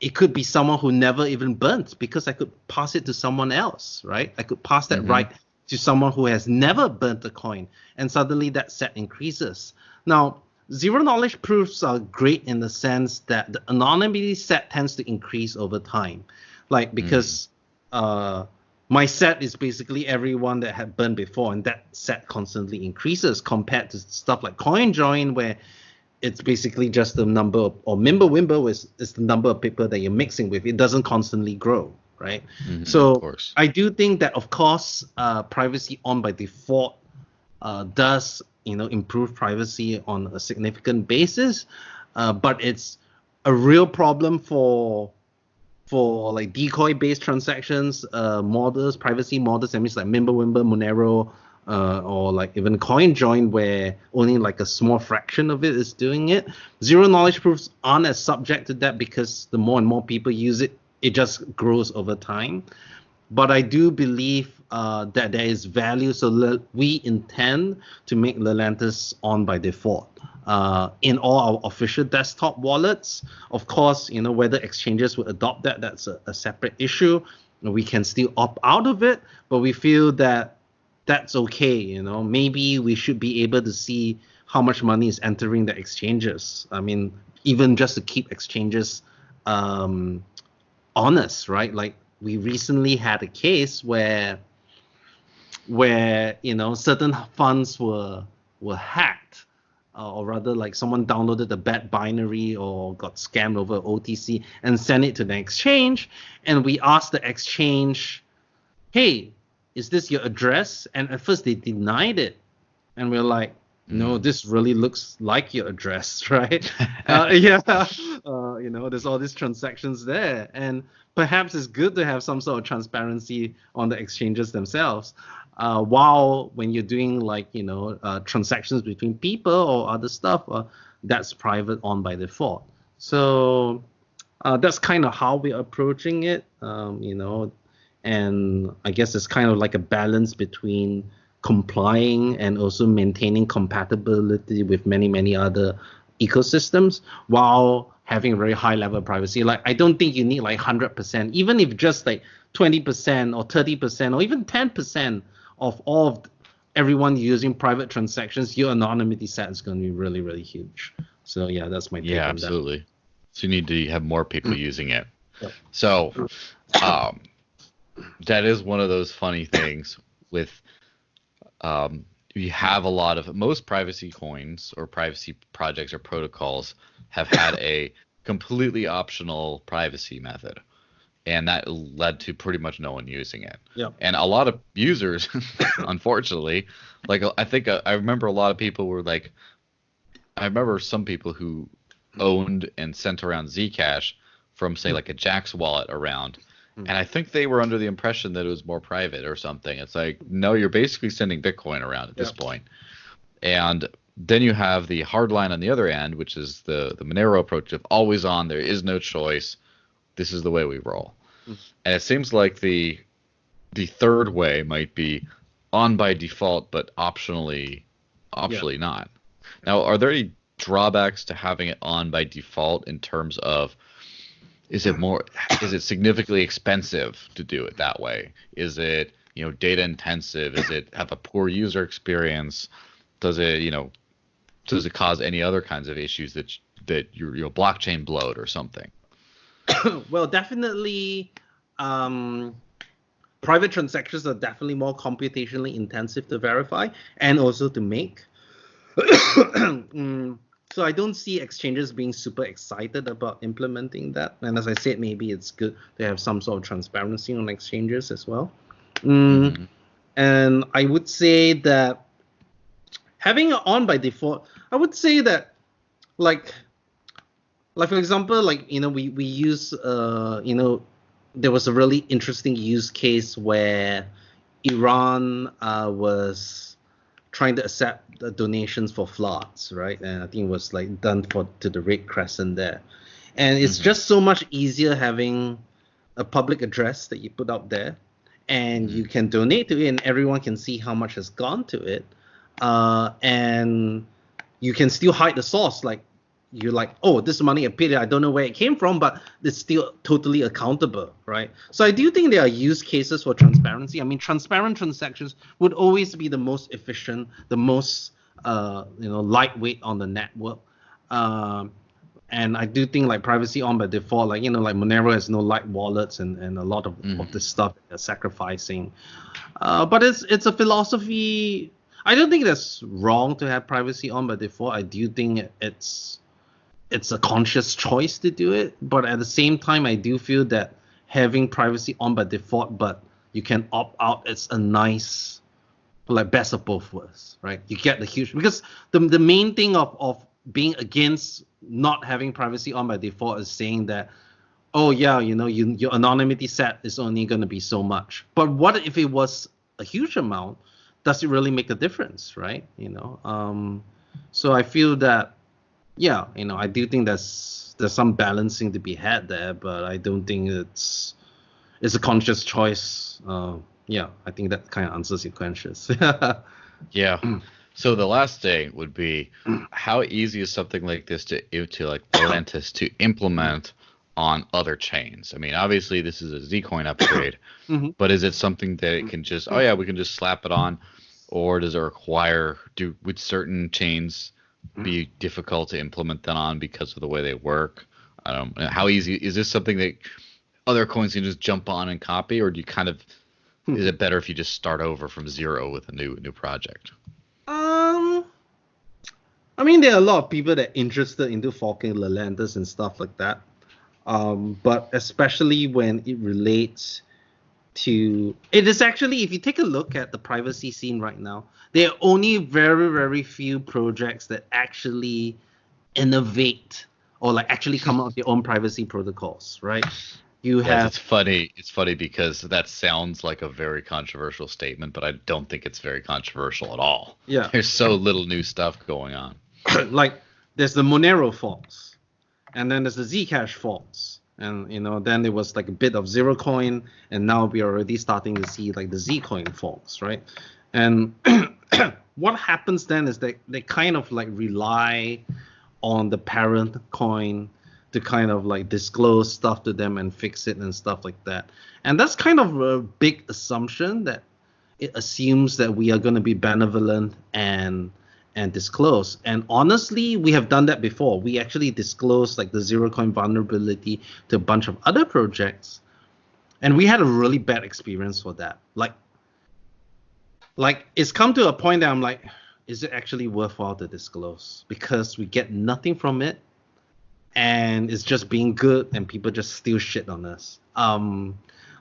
it could be someone who never even burnt, because I could pass it to someone else, right? I could pass that right to someone who has never burnt a coin, and suddenly that set increases. Now, zero knowledge proofs are great in the sense that the anonymity set tends to increase over time, like because my set is basically everyone that had burned before, and that set constantly increases compared to stuff like CoinJoin, where it's basically just the number of, or Mimblewimble is the number of people that you're mixing with. It doesn't constantly grow, right? So I do think that, of course, privacy on by default does improve privacy on a significant basis, but it's a real problem for like decoy-based transactions, models, privacy models, that means like Mimblewimble, Monero, or like even CoinJoin, where only like a small fraction of it is doing it. Zero knowledge proofs aren't as subject to that, because the more and more people use it, it just grows over time. But I do believe that there is value, so we intend to make Lelantus on by default in all our official desktop wallets. Of course, whether exchanges would adopt that's a separate issue. We can still opt out of it, but we feel that that's okay. Maybe we should be able to see how much money is entering the exchanges. I mean, even just to keep exchanges honest, right? Like, we recently had a case where certain funds were hacked, or rather, like, someone downloaded a bad binary or got scammed over OTC and sent it to the exchange, and we asked the exchange, hey, is this your address? And at first they denied it, and we're like, no, this really looks like your address, right? There's all these transactions there, and perhaps it's good to have some sort of transparency on the exchanges themselves. While when you're doing like transactions between people or other stuff, that's private on by default. So that's kind of how we're approaching it, and I guess it's kind of like a balance between complying and also maintaining compatibility with many other ecosystems while having a very high level of privacy. Like, I don't think you need like 100%, even if just like 20% or 30% or even 10% of all of everyone using private transactions, your anonymity set is going to be really, really huge. So yeah, that's my take on that. Yeah, absolutely. So you need to have more people using it. Yep. So that is one of those funny things with you have a lot of, most privacy coins or privacy projects or protocols have had a completely optional privacy method. and that led to pretty much no one using it. Yeah. And a lot of users, unfortunately, like I think I remember a lot of people were like, I remember some people who owned and sent around Zcash from say like a Jax wallet around, and I think they were under the impression that it was more private or something. It's like, no, you're basically sending Bitcoin around at this point. And then you have the hard line on the other end, which is the Monero approach of always on, there is no choice. This is the way we roll. And it seems like the third way might be on by default, but optionally not. Now, are there any drawbacks to having it on by default in terms of is it significantly expensive to do it that way? Is it, data intensive? Is it have a poor user experience? Does it cause any other kinds of issues that your blockchain bloat or something? Well, definitely, private transactions are definitely more computationally intensive to verify and also to make. So I don't see exchanges being super excited about implementing that. And as I said, maybe it's good to have some sort of transparency on exchanges as well. And I would say that having it on by default, I would say that like for example, we use there was a really interesting use case where Iran was trying to accept the donations for floods, right? And I think it was done to the Red Crescent there. And it's just so much easier having a public address that you put out there, and you can donate to it, and everyone can see how much has gone to it. And you can still hide the source. You're like, oh, this money appeared. I don't know where it came from, but it's still totally accountable, right? So I do think there are use cases for transparency. I mean, transparent transactions would always be the most efficient, the most, lightweight on the network. And I do think privacy on by default, Monero has no light wallets and a lot of this stuff they're sacrificing. But it's a philosophy. I don't think that's wrong to have privacy on by default. I do think it's a conscious choice to do it, but at the same time, I do feel that having privacy on by default, but you can opt out, it's a nice, best of both worlds, right? You get the huge, because the main thing of being against not having privacy on by default is saying that, oh yeah, your anonymity set is only going to be so much. But what if it was a huge amount? Does it really make a difference, right? So I feel that, yeah, I do think there's some balancing to be had there, but I don't think it's a conscious choice. Yeah, I think that kind of answers your questions. Yeah. So the last thing would be, how easy is something like this to Lelantus to implement on other chains? I mean, obviously this is a Zcoin upgrade, but is it something that it can just, we can just slap it on, or does it require, would certain chains be difficult to implement that on because of the way they work? I don't know. How easy is this? Something that other coins can just jump on and copy, or do you kind of is it better if you just start over from zero with a new project? I mean, there are a lot of people that are interested into forking Lelantus and stuff like that. But especially when it relates to it is actually, if you take a look at the privacy scene right now, there are only very, very few projects that actually innovate or actually come up with their own privacy protocols, right? It's funny because that sounds like a very controversial statement, but I don't think it's very controversial at all. Yeah, there's so little new stuff going on. There's the Monero forks, and then there's the Zcash forks, and then there was a bit of Zero Coin, and now we're already starting to see the Zcoin forks, right? And what happens then is they kind of rely on the parent coin to kind of disclose stuff to them and fix it and stuff like that. And that's kind of a big assumption, that it assumes that we are going to be benevolent and disclose. And honestly, we have done that before. We actually disclosed the Zero Coin vulnerability to a bunch of other projects, and we had a really bad experience for that. It's come to a point that I'm like, is it actually worthwhile to disclose? Because we get nothing from it. and it's just being good, and people just steal shit on us.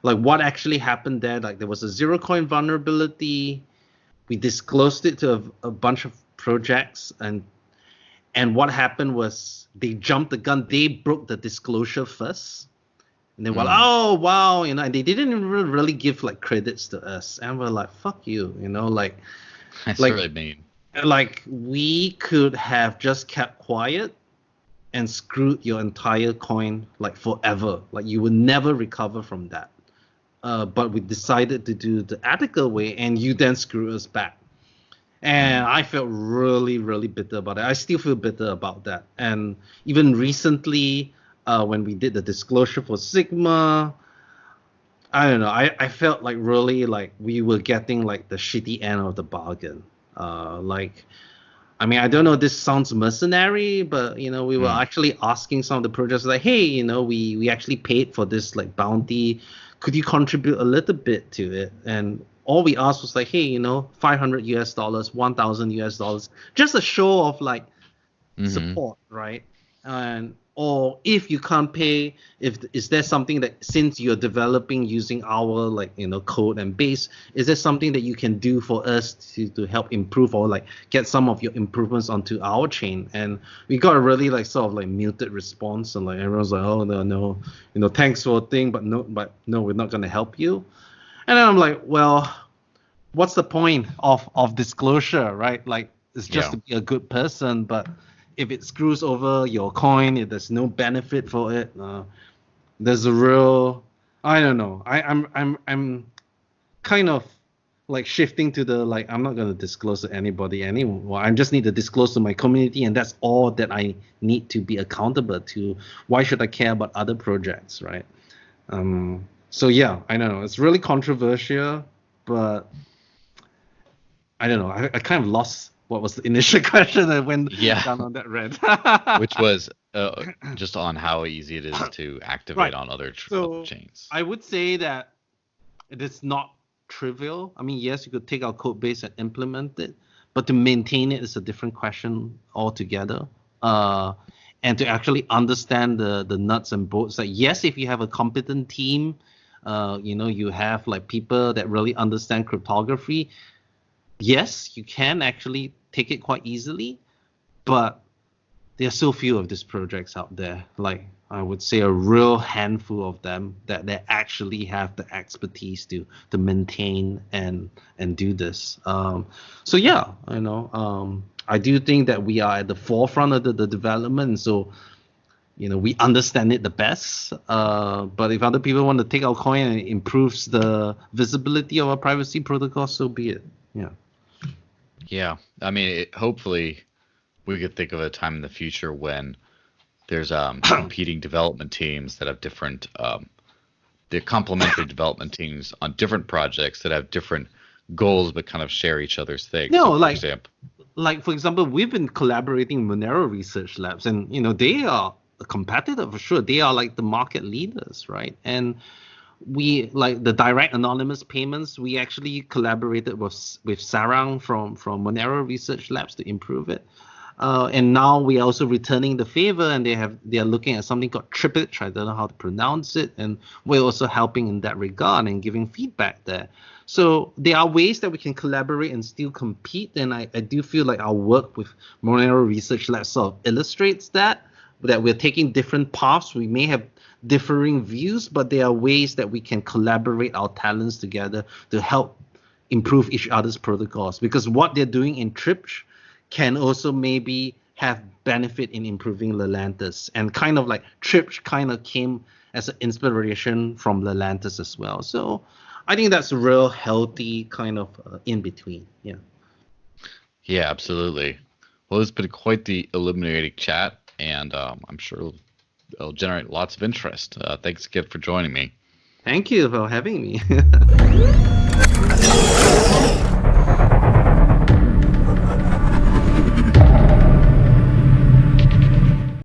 Like what actually happened there? Like there was a zero coin vulnerability. We disclosed it to a bunch of projects, and what happened was they jumped the gun. They broke the disclosure first, and they were like, oh wow, you know, and they didn't even really give like credits to us, and we're like, fuck you, you know, like That's like really mean. like we could have just kept quiet and screwed your entire coin like forever. Like you will never recover from that. But we decided to do the ethical way, and you then screw us back. And I felt really, really bitter about it. I still feel bitter about that. And even recently, when we did the disclosure for Sigma, I don't know. I felt like really like we were getting like the shitty end of the bargain. Like, I mean, I don't know. This sounds mercenary, but you know, we were actually asking some of the projects like, hey, you know, we actually paid for this like bounty. Could you contribute a little bit to it? And all we asked was like, hey, you know, $500 US, $1,000 US, just a show of like support, right? And or if you can't pay, is there something that since you're developing using our like, you know, code and base, is there something that you can do for us to help improve or like get some of your improvements onto our chain? And we got a really like sort of like muted response, and like everyone's like, oh no, you know, thanks for a thing, but no, we're not gonna help you. And then I'm like, well, what's the point of disclosure, right? Like it's just to be a good person, but if it screws over your coin, if there's no benefit for it, there's a real, I don't know. I'm kind of like shifting to the like I'm not gonna disclose to anybody anymore. I just need to disclose to my community, and that's all that I need to be accountable to. Why should I care about other projects, right? So yeah, I don't know. It's really controversial, but I don't know. I kind of lost what was the initial question that went down on that rant. Which was just on how easy it is to activate on other chains. I would say that it is not trivial. I mean, yes, you could take our code base and implement it, but to maintain it is a different question altogether. And to actually understand the nuts and bolts. Like, yes, if you have a competent team, you know, you have like people that really understand cryptography, yes, you can actually take it quite easily, but there are so few of these projects out there. Like I would say a real handful of them that they actually have the expertise to maintain and do this. So yeah, you know, I do think that we are at the forefront of the development. So you know, we understand it the best. But if other people want to take our coin and it improves the visibility of our privacy protocol, so be it. Yeah. Yeah, I mean, hopefully we could think of a time in the future when there's competing development teams that have different, the complementary development teams on different projects that have different goals but kind of share each other's things. No, so for example, we've been collaborating with Monero Research Labs, and you know they are a competitor for sure. They are like the market leaders, right? And we like the direct anonymous payments. We actually collaborated with Sarang from Monero Research Labs to improve it, and now we are also returning the favor, and they are looking at something called Tripitch. I don't know how to pronounce it, and we're also helping in that regard and giving feedback there. So there are ways that we can collaborate and still compete, and I do feel like our work with Monero Research Labs sort of illustrates that we're taking different paths. We may have differing views, but there are ways that we can collaborate our talents together to help improve each other's protocols, because what they're doing in Tripch can also maybe have benefit in improving Lelantus, and kind of like Tripch kind of came as an inspiration from Lelantus as well. So I think that's a real healthy kind of in between. Yeah, absolutely. Well, it's been quite the illuminating chat, and I'm sure it'll generate lots of interest. Thanks again for joining me. Thank you for having me.